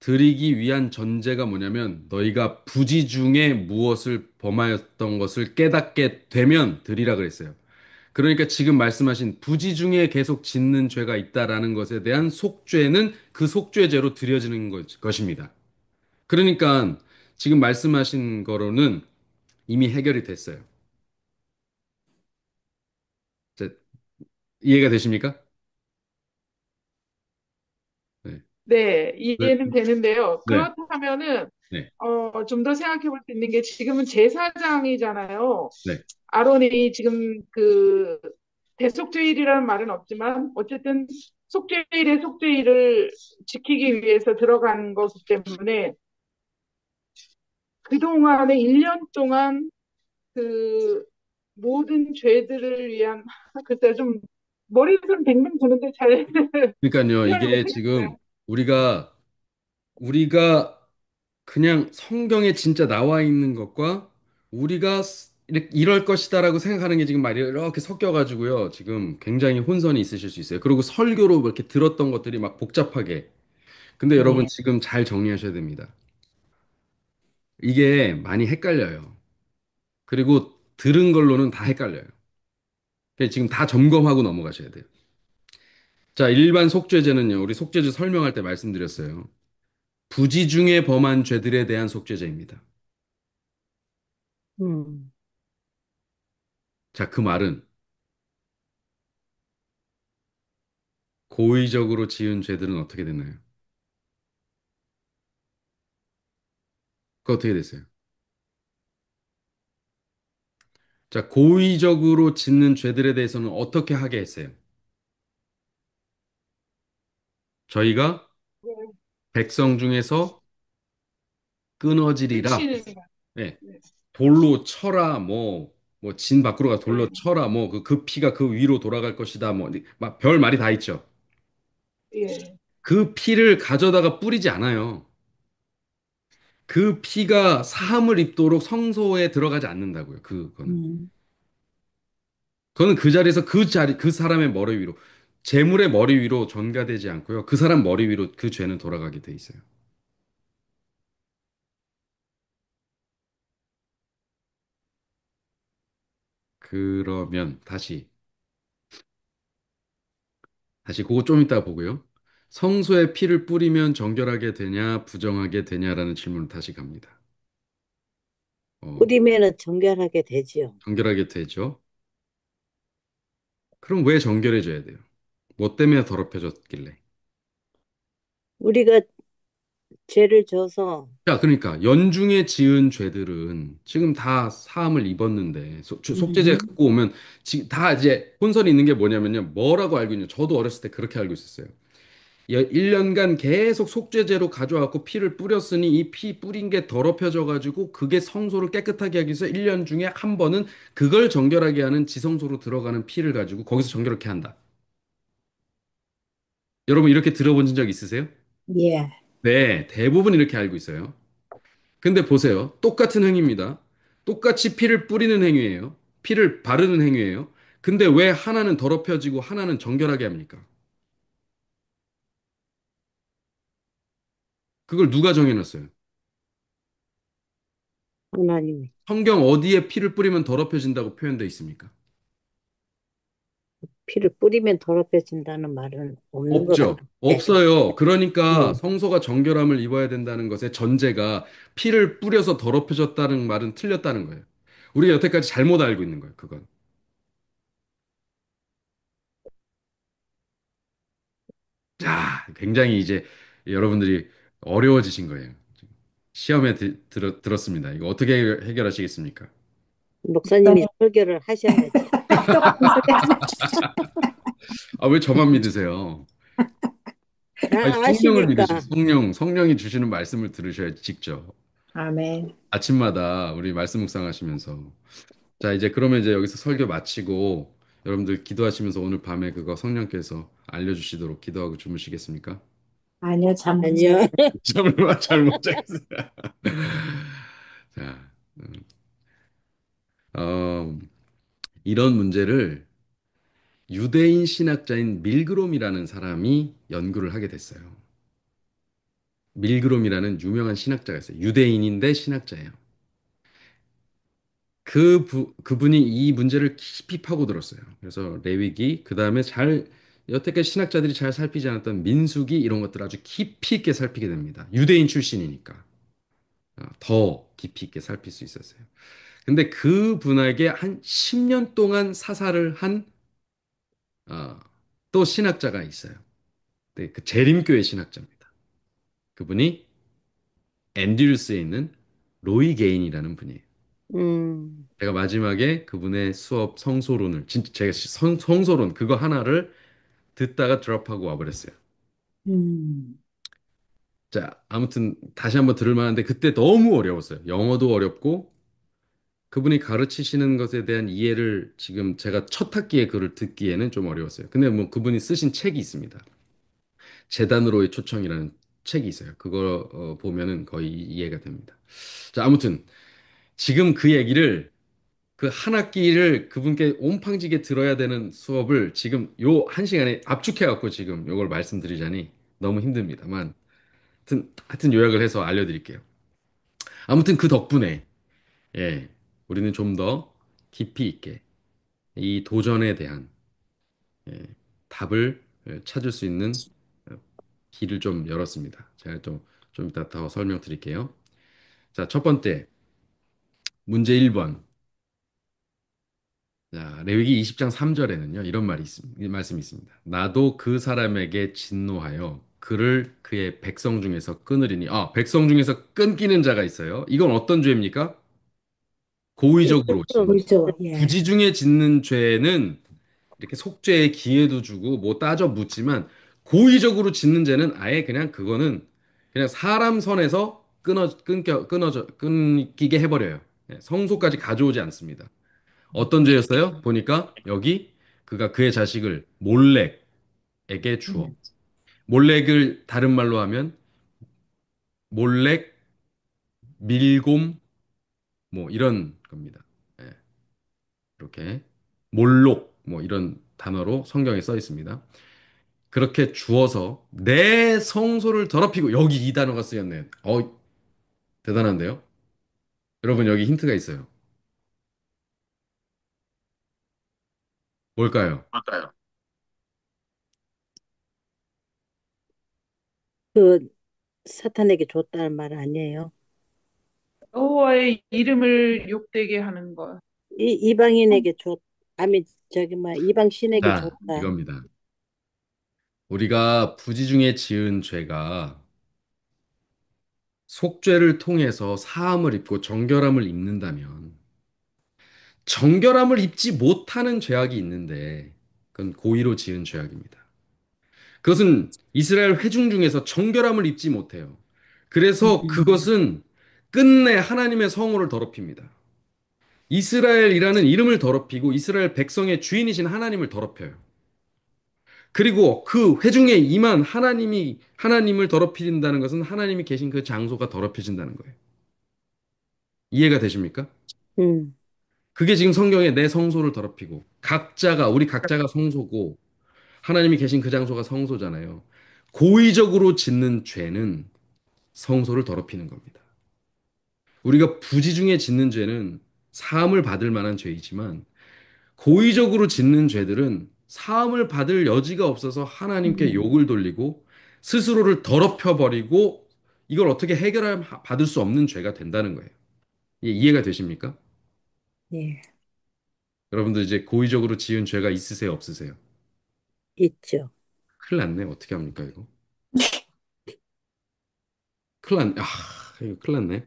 드리기 위한 전제가 뭐냐면 너희가 부지 중에 무엇을 범하였던 것을 깨닫게 되면 드리라 그랬어요. 그러니까 지금 말씀하신 부지 중에 계속 짓는 죄가 있다라는 것에 대한 속죄는 그 속죄제로 드려지는 것입니다. 그러니까 지금 말씀하신 거로는 이미 해결이 됐어요. 자, 이해가 되십니까? 네. 네, 네. 이해는 되는데요. 네. 그렇다면은, 네. 좀 더 생각해 볼 수 있는 게 지금은 제사장이잖아요. 네. 아론이 지금 대속죄일이라는 말은 없지만 어쨌든 속죄일의 속죄일을 지키기 위해서 들어간 거기 때문에 그동안에 1년 동안 그 모든 죄들을 위한 글쎄 좀 머리를 좀 뱅뱅 도는데 잘 그러니까요, 표현을 이게 지금 못하겠어요. 우리가 우리가 그냥 성경에 진짜 나와 있는 것과 우리가 이럴 것이다라고 생각하는 게 지금 말이 이렇게 섞여가지고요. 지금 굉장히 혼선이 있으실 수 있어요. 그리고 설교로 이렇게 들었던 것들이 막 복잡하게. 근데 여러분 네. 지금 잘 정리하셔야 됩니다. 이게 많이 헷갈려요. 그리고 들은 걸로는 다 헷갈려요. 그래서 지금 다 점검하고 넘어가셔야 돼요. 자, 일반 속죄제는요. 우리 속죄제 설명할 때 말씀드렸어요. 부지 중에 범한 죄들에 대한 속죄제입니다. 음. 자, 그 말은 고의적으로 지은 죄들은 어떻게 되나요? 그거 어떻게 됐어요? 자, 고의적으로 짓는 죄들에 대해서는 어떻게 하게 했어요? 저희가 백성 중에서 끊어지리라. 끝이는 네, 돌로 쳐라, 진 밖으로 가 돌로 네, 쳐라, 그 피가 그 위로 돌아갈 것이다, 막 별 말이 다 있죠. 예. 그 피를 가져다가 뿌리지 않아요. 그 피가 사함을 입도록 성소에 들어가지 않는다고요. 그거는. 음. 그거는 그 자리에서 그 사람의 머리 위로, 재물의 머리 위로 전가되지 않고요. 그 사람 머리 위로 그 죄는 돌아가게 돼 있어요. 그러면 다시 그거 좀 이따 보고요. 성소에 피를 뿌리면 정결하게 되냐, 부정하게 되냐라는 질문을 다시 갑니다. 어, 뿌리면은 정결하게 되지요. 정결하게 되죠. 그럼 왜 정결해져야 돼요? 뭐 때문에 더럽혀졌길래? 우리가 죄를 져서, 자, 그러니까 연중에 지은 죄들은 지금 다 사함을 입었는데 속죄제 음. 갖고 오면 다 이제 혼선이 있는 게 뭐냐면요. 뭐라고 알고 있냐? 저도 어렸을 때 그렇게 알고 있었어요. 1년간 계속 속죄제로 가져와갖고 피를 뿌렸으니 이 피 뿌린 게 더럽혀져 가지고 그게 성소를 깨끗하게 하기 위해서 1년 중에 한 번은 그걸 정결하게 하는 지성소로 들어가는 피를 가지고 거기서 정결하게 한다. 여러분 이렇게 들어본 적 있으세요? 예. 네, 대부분 이렇게 알고 있어요. 근데 보세요. 똑같은 행위입니다. 똑같이 피를 뿌리는 행위예요. 피를 바르는 행위예요. 근데 왜 하나는 더럽혀지고 하나는 정결하게 합니까? 그걸 누가 정해놨어요? 하나님이 성경 어디에 피를 뿌리면 더럽혀진다고 표현되어 있습니까? 피를 뿌리면 더럽혀진다는 말은 없는 것 없죠. 같은데. 없어요. 그러니까 음, 성소가 정결함을 입어야 된다는 것의 전제가 피를 뿌려서 더럽혀졌다는 말은 틀렸다는 거예요. 우리가 여태까지 잘못 알고 있는 거예요, 그건. 자, 굉장히 이제 여러분들이 어려워지신 거예요. 시험에 들었습니다. 이거 어떻게 해결하시겠습니까? 목사님이 설교를 하셔야지. 똑같은 소리 하지 아, 왜 저만 믿으세요? 아니, 다 성령을 아시니까. 믿으시고, 성령이 주시는 말씀을 들으셔야지, 직접. 아멘. 아침마다 우리 말씀 묵상하시면서. 자, 이제 그러면 이제 여기서 설교 마치고, 여러분들 기도하시면서 오늘 밤에 그거 성령께서 알려주시도록 기도하고 주무시겠습니까? 아니요, 잠 못 자요. 아니요. 잘못 자겠어요. 자, 어, 이런 문제를 유대인 신학자인 밀그롬이라는 사람이 연구를 하게 됐어요. 밀그롬이라는 유명한 신학자가 있어요. 유대인인데 신학자예요. 그분이 이 문제를 깊이 파고들었어요. 그래서 레위기, 그 다음에 여태까지 신학자들이 잘 살피지 않았던 민수기 이런 것들 아주 깊이 있게 살피게 됩니다. 유대인 출신이니까. 더 깊이 있게 살필 수 있었어요. 근데 그분에게 한 10년 동안 사사를 한, 어, 또 신학자가 있어요. 네, 그 재림교의 신학자입니다. 그분이 앤드류스에 있는 로이 게인이라는 분이에요. 음, 제가 마지막에 그분의 수업 성소론을 진짜 제가 성소론 그거 하나를 듣다가 드롭하고 와버렸어요. 음, 자, 아무튼 다시 한번 들을 만한데 그때 너무 어려웠어요. 영어도 어렵고 그분이 가르치시는 것에 대한 이해를 지금 제가 첫 학기에 그를 듣기에는 좀 어려웠어요. 근데 뭐 그분이 쓰신 책이 있습니다. 재단으로의 초청이라는 책이 있어요. 그거 보면은 거의 이해가 됩니다. 자, 아무튼 지금 그 얘기를 그 한 학기를 그분께 온팡지게 들어야 되는 수업을 지금 요 한 시간에 압축해 갖고 지금 요걸 말씀드리자니 너무 힘듭니다만 하여튼 요약을 해서 알려드릴게요. 아무튼 그 덕분에 예, 우리는 좀 더 깊이 있게 이 도전에 대한 예, 답을 찾을 수 있는 어, 길을 좀 열었습니다. 제가 좀 이따 더 설명드릴게요. 자, 첫 번째 문제 1번. 자, 레위기 20장 3절에는요, 이런 이 말씀이 있습니다. 나도 그 사람에게 진노하여 그를 그의 백성 중에서 끊으리니, 백성 중에서 끊기는 자가 있어요. 이건 어떤 죄입니까? 고의적으로 짓는. 보이죠? 예. 부지 중에 짓는 죄는 이렇게 속죄의 기회도 주고 뭐 따져 묻지만 고의적으로 짓는 죄는 아예 그냥 그거는 그냥 사람 선에서 끊기게 해버려요. 예, 성소까지 가져오지 않습니다. 어떤 죄였어요? 보니까 여기 그가 그의 자식을 몰렉에게 주어. 음, 몰렉을 다른 말로 하면 몰렉, 밀곰 뭐 이런 겁니다. 예, 이렇게 몰록 뭐 이런 단어로 성경에 써 있습니다. 그렇게 주어서 내 성소를 더럽히고 여기 이 단어가 쓰였네요. 대단한데요? 여러분 여기 힌트가 있어요. 뭘까요? 그 사탄에게 줬다는 말 아니에요. 여호와의 이름을 욕되게 하는 것. 이방인에게 줬, 아니, 저기, 뭐, 이방 신에게 자, 줬다. 이겁니다. 우리가 부지 중에 지은 죄가 속죄를 통해서 사함을 입고 정결함을 입는다면 정결함을 입지 못하는 죄악이 있는데 그건 고의로 지은 죄악입니다. 그것은 이스라엘 회중 중에서 정결함을 입지 못해요. 그래서 음, 그것은 끝내 하나님의 성호를 더럽힙니다. 이스라엘이라는 이름을 더럽히고 이스라엘 백성의 주인이신 하나님을 더럽혀요. 그리고 그 회중에 임한 하나님을 더럽힌다는 것은 하나님이 계신 그 장소가 더럽혀진다는 거예요. 이해가 되십니까? 음, 그게 지금 성경에 내 성소를 더럽히고 우리 각자가 성소고 하나님이 계신 그 장소가 성소잖아요. 고의적으로 짓는 죄는 성소를 더럽히는 겁니다. 우리가 부지중에 짓는 죄는 사함을 받을 만한 죄이지만 고의적으로 짓는 죄들은 사함을 받을 여지가 없어서 하나님께 욕을 돌리고 스스로를 더럽혀 버리고 이걸 어떻게 받을 수 없는 죄가 된다는 거예요. 이해가 되십니까? 예, 여러분들 이제 고의적으로 지은 죄가 있으세요, 없으세요? 있죠. 큰일 났네. 어떻게 합니까, 이거? 큰일 났네. 이거 큰일 났네.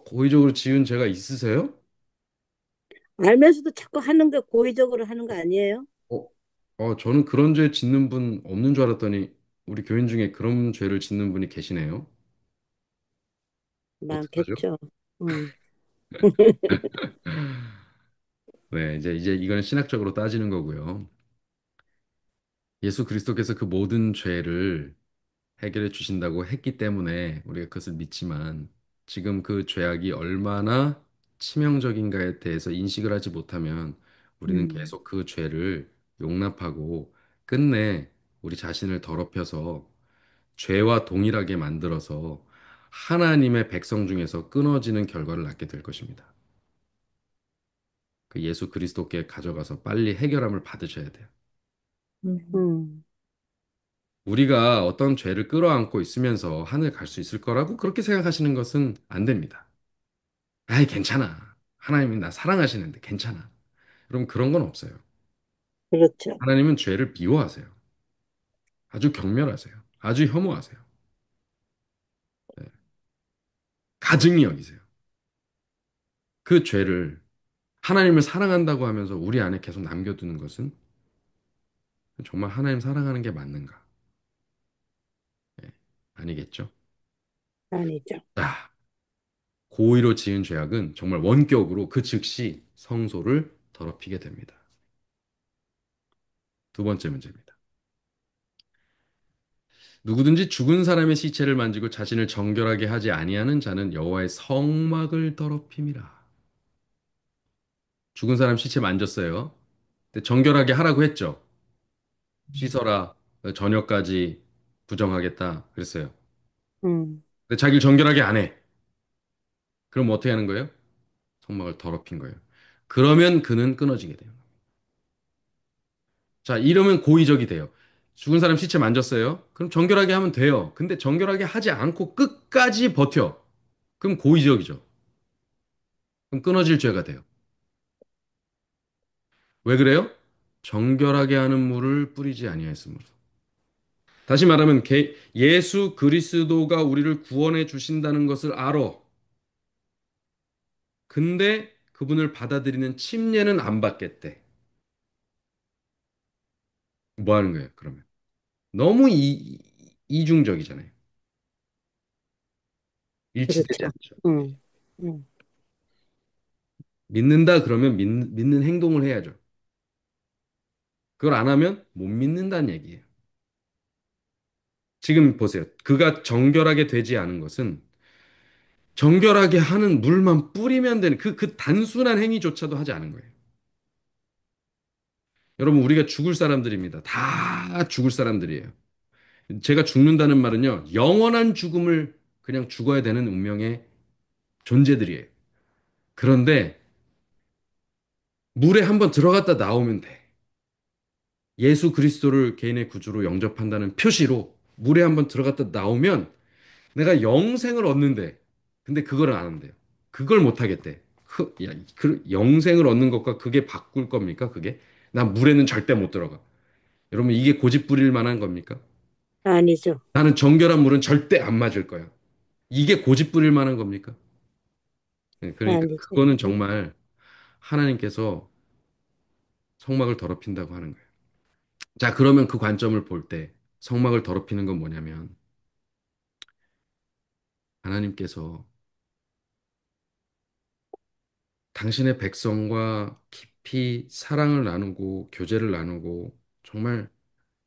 고의적으로 지은 죄가 있으세요? 알면서도 자꾸 하는 게 고의적으로 하는 거 아니에요? 어, 저는 그런 죄 짓는 분 없는 줄 알았더니 우리 교인 중에 그런 죄를 짓는 분이 계시네요. 어떡하죠? 많겠죠. 음, 네, 이제 이거는 신학적으로 따지는 거고요. 예수 그리스도께서 그 모든 죄를 해결해 주신다고 했기 때문에 우리가 그것을 믿지만 지금 그 죄악이 얼마나 치명적인가에 대해서 인식을 하지 못하면 우리는 음, 계속 그 죄를 용납하고 끝내 우리 자신을 더럽혀서 죄와 동일하게 만들어서 하나님의 백성 중에서 끊어지는 결과를 낳게 될 것입니다. 그 예수 그리스도께 가져가서 빨리 해결함을 받으셔야 돼요. 음. 음, 우리가 어떤 죄를 끌어안고 있으면서 하늘 갈 수 있을 거라고 그렇게 생각하시는 것은 안 됩니다. 아이, 괜찮아. 하나님이 나 사랑하시는데 괜찮아. 그럼 그런 건 없어요. 그렇죠. 하나님은 죄를 미워하세요. 아주 경멸하세요. 아주 혐오하세요. 네. 가증히 여기세요. 그 죄를 하나님을 사랑한다고 하면서 우리 안에 계속 남겨두는 것은 정말 하나님 사랑하는 게 맞는가? 네. 아니겠죠? 아니죠. 아, 고의로 지은 죄악은 정말 원격으로 그 즉시 성소를 더럽히게 됩니다. 두 번째 문제입니다. 누구든지 죽은 사람의 시체를 만지고 자신을 정결하게 하지 아니하는 자는 여호와의 성막을 더럽힘이라. 죽은 사람 시체 만졌어요. 근데 정결하게 하라고 했죠. 씻어라. 저녁까지 부정하겠다. 그랬어요. 음, 근데 자기를 정결하게 안 해. 그럼 어떻게 하는 거예요? 성막을 더럽힌 거예요. 그러면 그는 끊어지게 돼요. 자, 이러면 고의적이 돼요. 죽은 사람 시체 만졌어요. 그럼 정결하게 하면 돼요. 근데 정결하게 하지 않고 끝까지 버텨. 그럼 고의적이죠. 그럼 끊어질 죄가 돼요. 왜 그래요? 정결하게 하는 물을 뿌리지 아니하였으므로. 다시 말하면 예수 그리스도가 우리를 구원해 주신다는 것을 알아. 근데 그분을 받아들이는 침례는 안 받겠대. 뭐 하는 거예요, 그러면? 너무 이중적이잖아요. 일치되지 그렇죠. 않죠. 음, 음, 믿는다 그러면 믿는 행동을 해야죠. 그걸 안 하면 못 믿는다는 얘기예요. 지금 보세요. 그가 정결하게 되지 않은 것은 정결하게 하는 물만 뿌리면 되는 그 단순한 행위조차도 하지 않은 거예요. 여러분, 우리가 죽을 사람들입니다. 다 죽을 사람들이에요. 제가 죽는다는 말은요, 영원한 죽음을 그냥 죽어야 되는 운명의 존재들이에요. 그런데 물에 한번 들어갔다 나오면 돼. 예수 그리스도를 개인의 구주로 영접한다는 표시로 물에 한번 들어갔다 나오면 내가 영생을 얻는데, 근데 그걸 안 한대요. 그걸 못 하겠대. 영생을 얻는 것과 그게 바꿀 겁니까? 그게? 난 물에는 절대 못 들어가. 여러분, 이게 고집 부릴 만한 겁니까? 아니죠. 나는 정결한 물은 절대 안 맞을 거야. 이게 고집 부릴 만한 겁니까? 네, 그러니까 아니죠. 그거는 정말 하나님께서 성막을 더럽힌다고 하는 거예요. 자, 그러면 그 관점을 볼 때 성막을 더럽히는 건 뭐냐면 하나님께서 당신의 백성과 깊이 사랑을 나누고 교제를 나누고 정말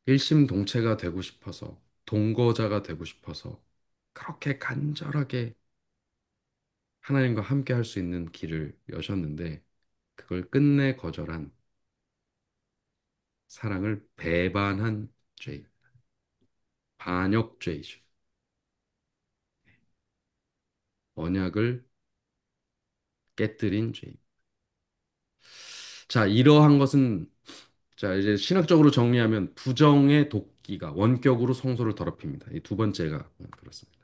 일심동체가 되고 싶어서 동거자가 되고 싶어서 그렇게 간절하게 하나님과 함께 할 수 있는 길을 여셨는데 그걸 끝내 거절한 사랑을 배반한 죄, 반역죄이죠. 언약을 깨뜨린 죄. 자, 이러한 것은 자, 이제 신학적으로 정리하면 부정의 도끼가 원격으로 성소를 더럽힙니다. 이 두 번째가 그렇습니다.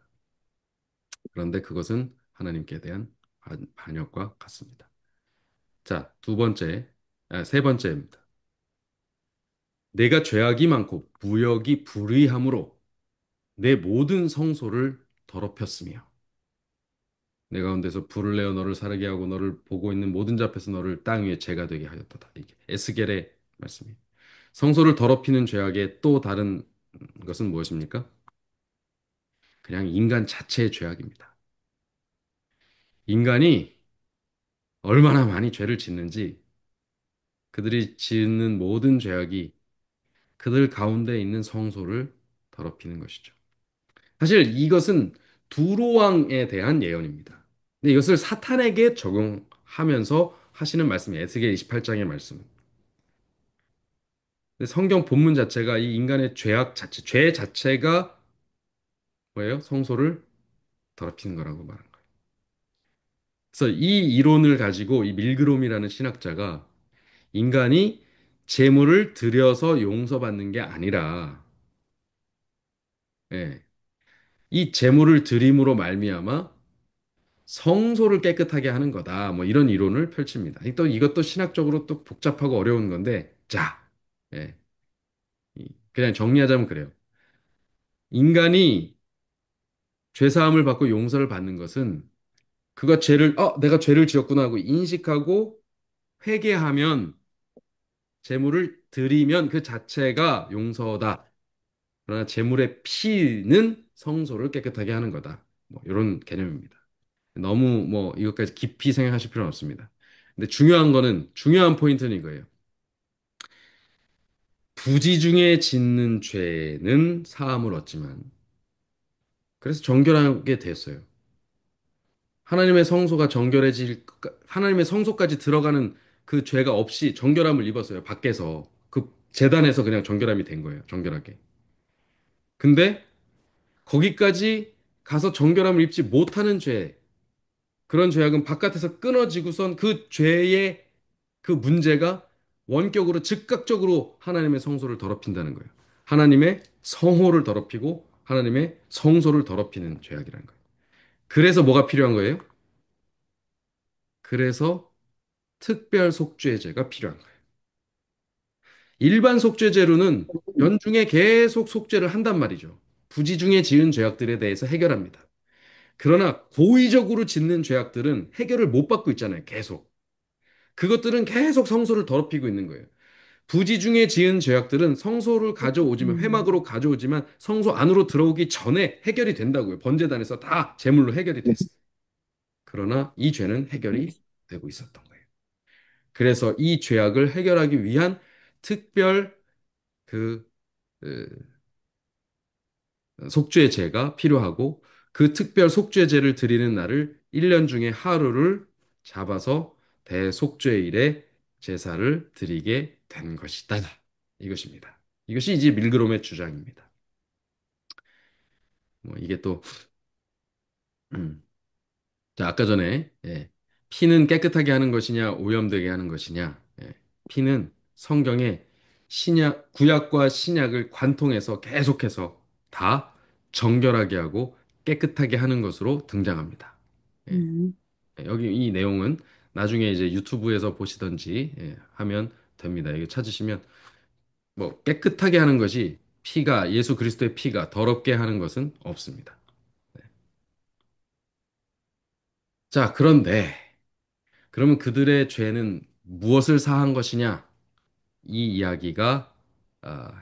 그런데 그것은 하나님께 대한 반역과 같습니다. 자, 세 번째입니다. 내가 죄악이 많고 무역이 불의함으로 내 모든 성소를 더럽혔으며 내 가운데서 불을 내어 너를 사르게 하고 너를 보고 있는 모든 자 앞에서 너를 땅 위에 재가 되게 하였도다. 이게 에스겔의 말씀입니다. 성소를 더럽히는 죄악의 또 다른 것은 무엇입니까? 그냥 인간 자체의 죄악입니다. 인간이 얼마나 많이 죄를 짓는지 그들이 짓는 모든 죄악이 그들 가운데 있는 성소를 더럽히는 것이죠. 사실 이것은 두로왕에 대한 예언입니다. 근데 이것을 사탄에게 적용하면서 하시는 말씀이 에스겔 28장의 말씀. 근데 성경 본문 자체가 이 인간의 죄악 자체, 죄 자체가 뭐예요? 성소를 더럽히는 거라고 말한 거예요. 그래서 이 이론을 가지고 이 밀그롬이라는 신학자가 인간이 재물을 들여서 용서받는 게 아니라 예, 이 재물을 드림으로 말미암아 성소를 깨끗하게 하는 거다. 뭐 이런 이론을 펼칩니다. 또 이것도 신학적으로 또 복잡하고 어려운 건데 자, 예, 그냥 정리하자면 그래요. 인간이 죄사함을 받고 용서를 받는 것은 그가 내가 죄를 지었구나 하고 인식하고 회개하면 재물을 드리면 그 자체가 용서다. 그러나 재물의 피는 성소를 깨끗하게 하는 거다. 뭐 이런 개념입니다. 너무 뭐 이것까지 깊이 생각하실 필요는 없습니다. 근데 중요한 포인트는 이거예요. 부지 중에 짓는 죄는 사함을 얻지만 그래서 정결하게 됐어요. 하나님의 성소까지 들어가는 그 죄가 없이 정결함을 입었어요. 밖에서 그 제단에서 그냥 정결함이 된 거예요. 정결하게. 근데 거기까지 가서 정결함을 입지 못하는 그런 죄악은 바깥에서 끊어지고선 그 죄의 그 문제가 원격으로 즉각적으로 하나님의 성소를 더럽힌다는 거예요. 하나님의 성호를 더럽히고 하나님의 성소를 더럽히는 죄악이라는 거예요. 그래서 뭐가 필요한 거예요? 그래서 특별 속죄제가 필요한 거예요. 일반 속죄제로는 연중에 계속 속죄를 한단 말이죠. 부지 중에 지은 죄악들에 대해서 해결합니다. 그러나 고의적으로 짓는 죄악들은 해결을 못 받고 있잖아요. 계속. 그것들은 계속 성소를 더럽히고 있는 거예요. 부지 중에 지은 죄악들은 성소를 가져오지만 회막으로 가져오지만 성소 안으로 들어오기 전에 해결이 된다고요. 번제단에서 다 제물로 해결이 됐어요. 그러나 이 죄는 해결이 되고 있었던 거예요. 그래서 이 죄악을 해결하기 위한 특별 그 어, 속죄제가 필요하고 그 특별 속죄제를 드리는 날을 1년 중에 하루를 잡아서 대속죄일에 제사를 드리게 된 것이다. 이것입니다. 이것이 이제 밀그롬의 주장입니다. 뭐 이게 또 음. 자, 아까 전에 피는 깨끗하게 하는 것이냐 오염되게 하는 것이냐 피는 성경의 구약과 신약을 관통해서 계속해서 다 정결하게 하고 깨끗하게 하는 것으로 등장합니다. 예, 음. 여기 이 내용은 나중에 이제 유튜브에서 보시던지 하면 됩니다. 이거 찾으시면 뭐 깨끗하게 하는 것이 예수 그리스도의 피가 더럽게 하는 것은 없습니다. 자, 그런데 그러면 그들의 죄는 무엇을 사한 것이냐? 이 이야기가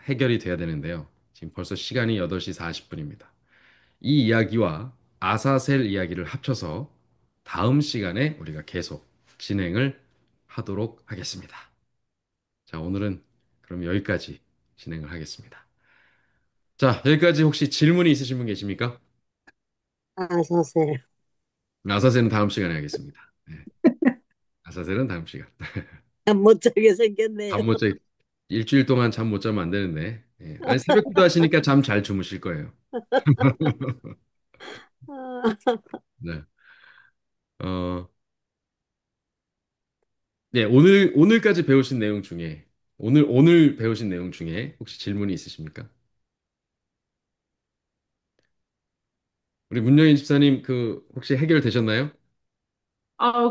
해결이 돼야 되는데요. 지금 벌써 시간이 8시 40분입니다. 이 이야기와 아사셀 이야기를 합쳐서 다음 시간에 우리가 계속 진행을 하도록 하겠습니다. 자, 오늘은 그럼 여기까지 진행을 하겠습니다. 자, 여기까지 혹시 질문이 있으신 분 계십니까? 아서세요. 아사세는 다음 시간에 하겠습니다. 네, 아사세는 다음 시간. 참 못자게 잠 생겼네요. 못 자, 일주일 동안 잠 못 자면 안 되는데. 예. 아니, 새벽 기도 하시니까 잠 잘 주무실 거예요. 아, 네. 어, 네, 오늘까지 배우신 내용 중에, 오늘 배우신 내용 중에 혹시 질문이 있으십니까? 우리 문영인 집사님, 혹시 해결되셨나요?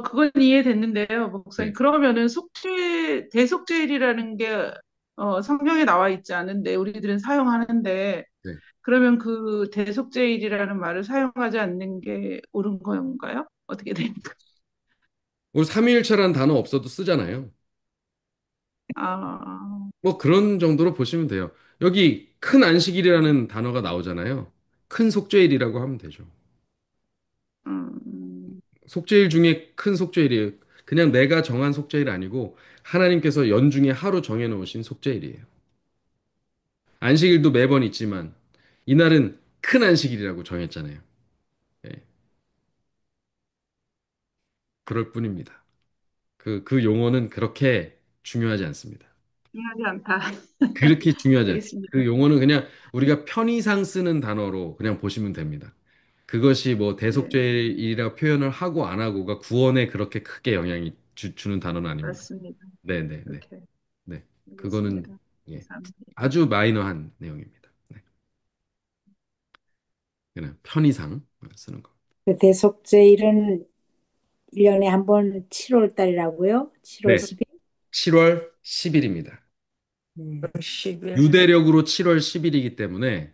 그건 이해됐는데요, 목사님. 네. 그러면은 대속죄일이라는 게 성경에 나와 있지 않은데 우리들은 사용하는데 네. 그러면 그 대속죄일이라는 말을 사용하지 않는 게 옳은 건가요? 어떻게 됩니까? 우리 삼위일체라는 단어 없어도 쓰잖아요. 아, 뭐 그런 정도로 보시면 돼요. 여기 큰 안식일이라는 단어가 나오잖아요. 큰 속죄일이라고 하면 되죠. 음, 속죄일 중에 큰 속죄일이에요. 그냥 내가 정한 속죄일 아니고 하나님께서 연중에 하루 정해 놓으신 속죄일이에요. 안식일도 매번 있지만 이날은 큰 안식일이라고 정했잖아요. 예, 그럴 뿐입니다. 그 용어는 그렇게 중요하지 않습니다. 중요하지 않다. 그렇게 중요하지 않아요. 알겠습니다. 그 용어는 그냥 우리가 편의상 쓰는 단어로 그냥 보시면 됩니다. 그것이 뭐 네, 대속죄일이라 표현을 하고 안 하고가 구원에 그렇게 크게 영향이 주는 단어는 아닙니다. 맞습니다. 네, 네, 네. 그렇게 네. 그거는 알겠습니다. 예, 감사합니다. 아주 마이너한 내용입니다. 네. 그냥 편의상 쓰는 거. 그 대속제일은 1년에 한 번 7월 달이라고요? 7월 네. 10일? 7월 10일입니다. 네. 10일. 유대력으로 7월 10일이기 때문에 네.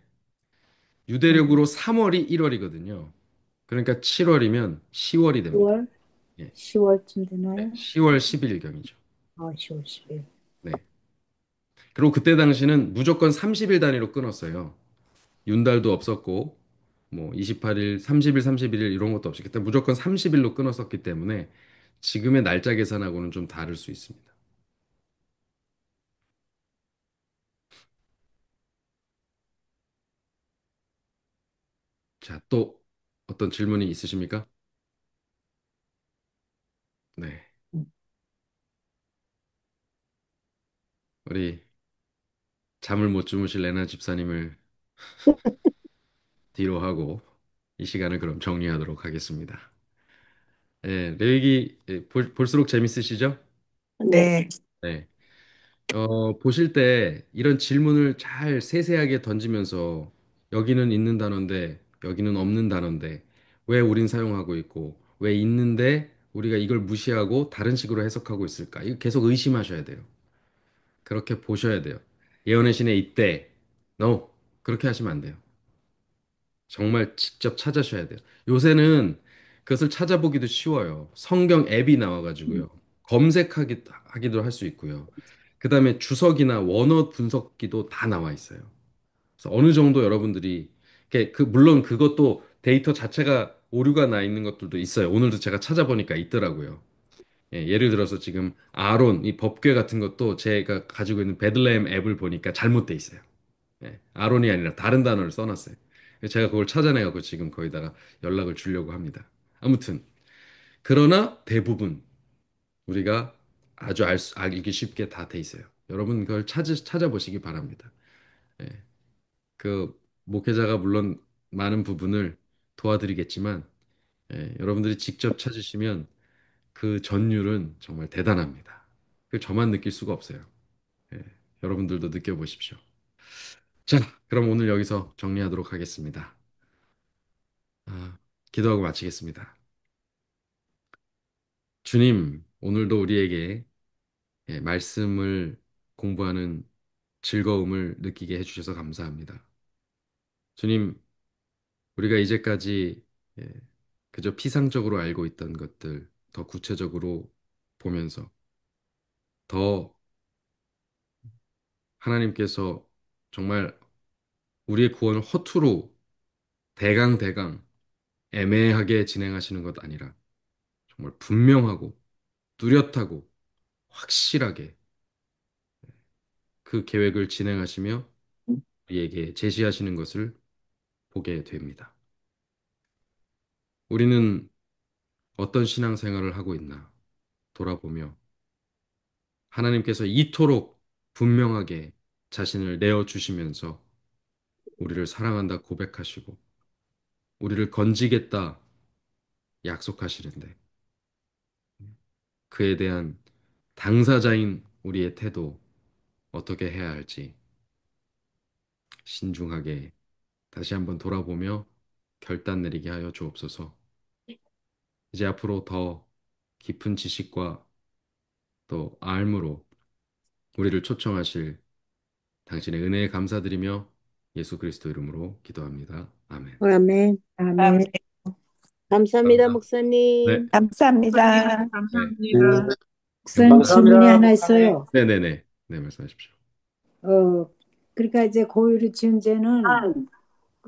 유대력으로 3월이 1월이거든요. 그러니까 7월이면 10월이 됩니다. 10월? 예. 10월쯤 네. 되나요? 10월 11일경이죠. 10월 10일. 네. 그리고 그때 당시는 무조건 30일 단위로 끊었어요. 윤달도 없었고, 뭐 28일, 30일, 31일 이런 것도 없이 그때 무조건 30일로 끊었었기 때문에 지금의 날짜 계산하고는 좀 다를 수 있습니다. 자, 또 어떤 질문이 있으십니까? 네. 우리 잠을 못 주무실 레나 집사님을 뒤로 하고 이 시간을 그럼 정리하도록 하겠습니다. 예, 레위기 볼수록 재밌으시죠? 네. 네. 네. 보실 때 이런 질문을 잘 세세하게 던지면서 여기는 있는 단어인데 여기는 없는 단어인데 왜 우린 사용하고 있고 왜 있는데 우리가 이걸 무시하고 다른 식으로 해석하고 있을까? 이거 계속 의심하셔야 돼요. 그렇게 보셔야 돼요. 예언의 신에 이때, no, 그렇게 하시면 안 돼요. 정말 직접 찾으셔야 돼요. 요새는 그것을 찾아보기도 쉬워요. 성경 앱이 나와가지고요. 검색하기도 할 수 있고요. 그 다음에 주석이나 원어 분석기도 다 나와 있어요. 그래서 어느 정도 여러분들이, 물론 그것도 데이터 자체가 오류가 나 있는 것들도 있어요. 오늘도 제가 찾아보니까 있더라고요. 예, 예를 들어서 지금 아론, 이 법궤 같은 것도 제가 가지고 있는 베들레헴 앱을 보니까 잘못돼 있어요. 예, 아론이 아니라 다른 단어를 써놨어요. 제가 그걸 찾아내갖고 지금 거기다가 연락을 주려고 합니다. 아무튼 그러나 대부분 우리가 아주 알기 쉽게 다 돼 있어요. 여러분 그걸 찾아보시기 바랍니다. 예, 그 목회자가 물론 많은 부분을 도와드리겠지만 여러분들이 직접 찾으시면 그 전율은 정말 대단합니다. 그 저만 느낄 수가 없어요. 예, 여러분들도 느껴보십시오. 자, 그럼 오늘 여기서 정리하도록 하겠습니다. 기도하고 마치겠습니다. 주님, 오늘도 우리에게 말씀을 공부하는 즐거움을 느끼게 해주셔서 감사합니다. 주님, 우리가 이제까지 예, 그저 피상적으로 알고 있던 것들 더 구체적으로 보면서 더 하나님께서 정말 우리의 구원을 허투루 대강대강 애매하게 진행하시는 것 아니라 정말 분명하고 뚜렷하고 확실하게 그 계획을 진행하시며 우리에게 제시하시는 것을 보게 됩니다. 우리는 어떤 신앙생활을 하고 있나 돌아보며 하나님께서 이토록 분명하게 자신을 내어주시면서 우리를 사랑한다 고백하시고 우리를 건지겠다 약속하시는데 그에 대한 당사자인 우리의 태도 어떻게 해야 할지 신중하게 다시 한번 돌아보며 결단 내리게 하여 주옵소서. 이제 앞으로 더 깊은 지식과 또 알므로 우리를 초청하실 당신의 은혜에 감사드리며 예수 그리스도 이름으로 기도합니다. 아멘. 아멘. 아멘. 감사합니다, 감사합니다. 네, 목사님. 목사님, 감사합니다. 감사합니다. 목사님 질문이 감사합니다, 하나 목사님. 있어요. 네네네. 네, 말씀하십시오. 어, 그러니까 이제 고유리 지은죄는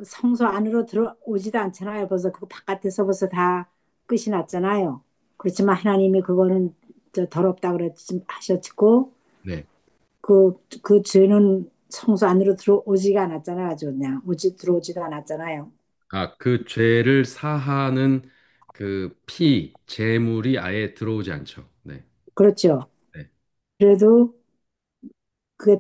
성소 안으로 들어오지도 않잖아요. 벌써 그 바깥에서 벌써 다 끝이 났잖아요. 그렇지만 하나님이 그거는 더럽다 하셨고 네. 그 죄는 성소 안으로 들어오지가 않았잖아요. 아주 그냥 들어오지도 않았잖아요. 아, 그 죄를 사하는 그 재물이 아예 들어오지 않죠. 네. 그렇죠. 네. 그래도 그게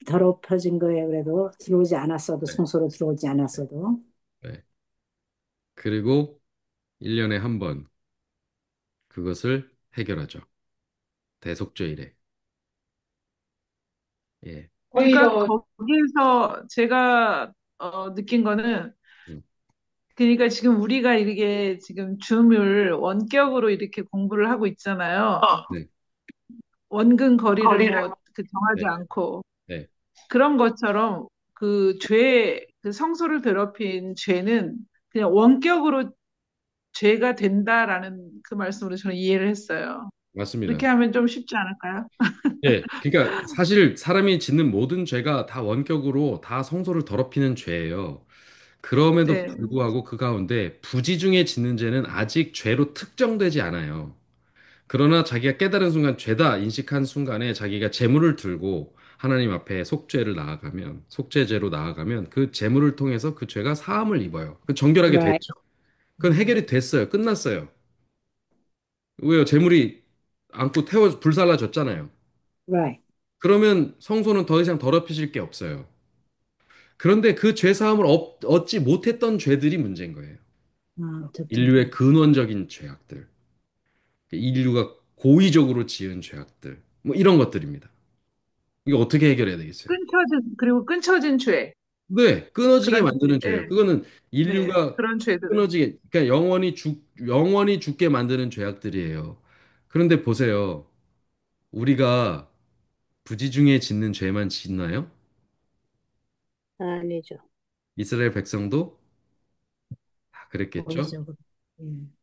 더럽혀진 거예요. 그래도 들어오지 않았어도 네. 성소로 들어오지 않았어도. 네. 그리고 1년에 한 번 그것을 해결하죠. 대속죄일에. 예. 그러니까 거기서 제가 느낀 거는 음, 그러니까 지금 우리가 이렇게 지금 줌을 원격으로 이렇게 공부를 하고 있잖아요. 네. 원근 거리를 뭐 정하지 네. 않고 네. 그런 것처럼 그 성소를 더럽힌 죄는 그냥 원격으로 죄가 된다라는 그 말씀으로 저는 이해를 했어요. 맞습니다. 그렇게 하면 좀 쉽지 않을까요? 예. 그러니까 사실 사람이 짓는 모든 죄가 다 원격으로 다 성소를 더럽히는 죄예요. 그럼에도 네. 불구하고 그 가운데 부지 중에 짓는 죄는 아직 죄로 특정되지 않아요. 그러나 자기가 깨달은 순간 죄다 인식한 순간에 자기가 재물을 들고 하나님 앞에 속죄제로 나아가면 그 재물을 통해서 그 죄가 사함을 입어요. 그 정결하게 Right. 됐죠. 그건 해결이 됐어요. 끝났어요. 왜요? 재물이 안고 불살라졌잖아요. Right. 그러면 성소는 더 이상 더럽혀질 게 없어요. 그런데 그 죄 사함을 얻지 못했던 죄들이 문제인 거예요. 어쨌든. 인류의 근원적인 죄악들. 인류가 고의적으로 지은 죄악들. 뭐 이런 것들입니다. 이거 어떻게 해결해야 되겠어요? 그리고 끊쳐진 죄. 네, 끊어지게 그런, 만드는 죄예요. 네, 그거는 네, 인류가 그런 죄들은. 그러니까 영원히 죽게 만드는 죄악들이에요. 그런데 보세요. 우리가 부지 중에 짓는 죄만 짓나요? 아니죠. 이스라엘 백성도 다 그랬겠죠? 고의적으로.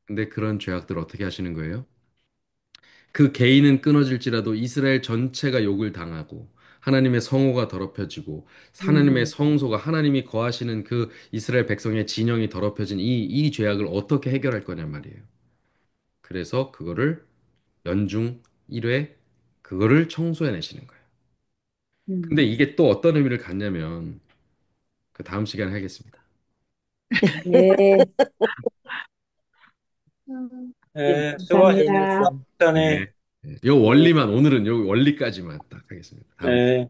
근데 그런 죄악들 어떻게 하시는 거예요? 그 개인은 끊어질지라도 이스라엘 전체가 욕을 당하고 하나님의 성호가 더럽혀지고 하나님의 성소가 하나님이 거하시는 그 이스라엘 백성의 진영이 더럽혀진 이 죄악을 어떻게 해결할 거냐 말이에요. 그래서 그거를 연중 1회 그거를 청소해 내시는 거예요. 근데 이게 또 어떤 의미를 갖냐면 그 다음 시간에 하겠습니다. 예, 네, 감사합니다. 수고하셨습니다, 목사님. 네. 요 원리만 오늘은 요 원리까지만 딱 하겠습니다. 다음. 네,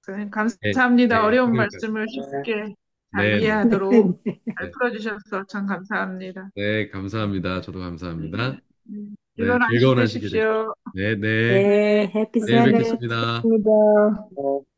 선생님, 네. 감사합니다. 네. 어려운 그러니까. 말씀을 네, 쉽게 잘 네, 네. 이해하도록 네. 잘 네. 풀어주셔서 참 감사합니다. 네, 감사합니다. 저도 감사합니다. 네, 즐거운 한 주 즐거운 한시기 되십시오. 되십시오. 네, 네. 네, 해피 내일 sabbath. 뵙겠습니다. 감사합니다. 네.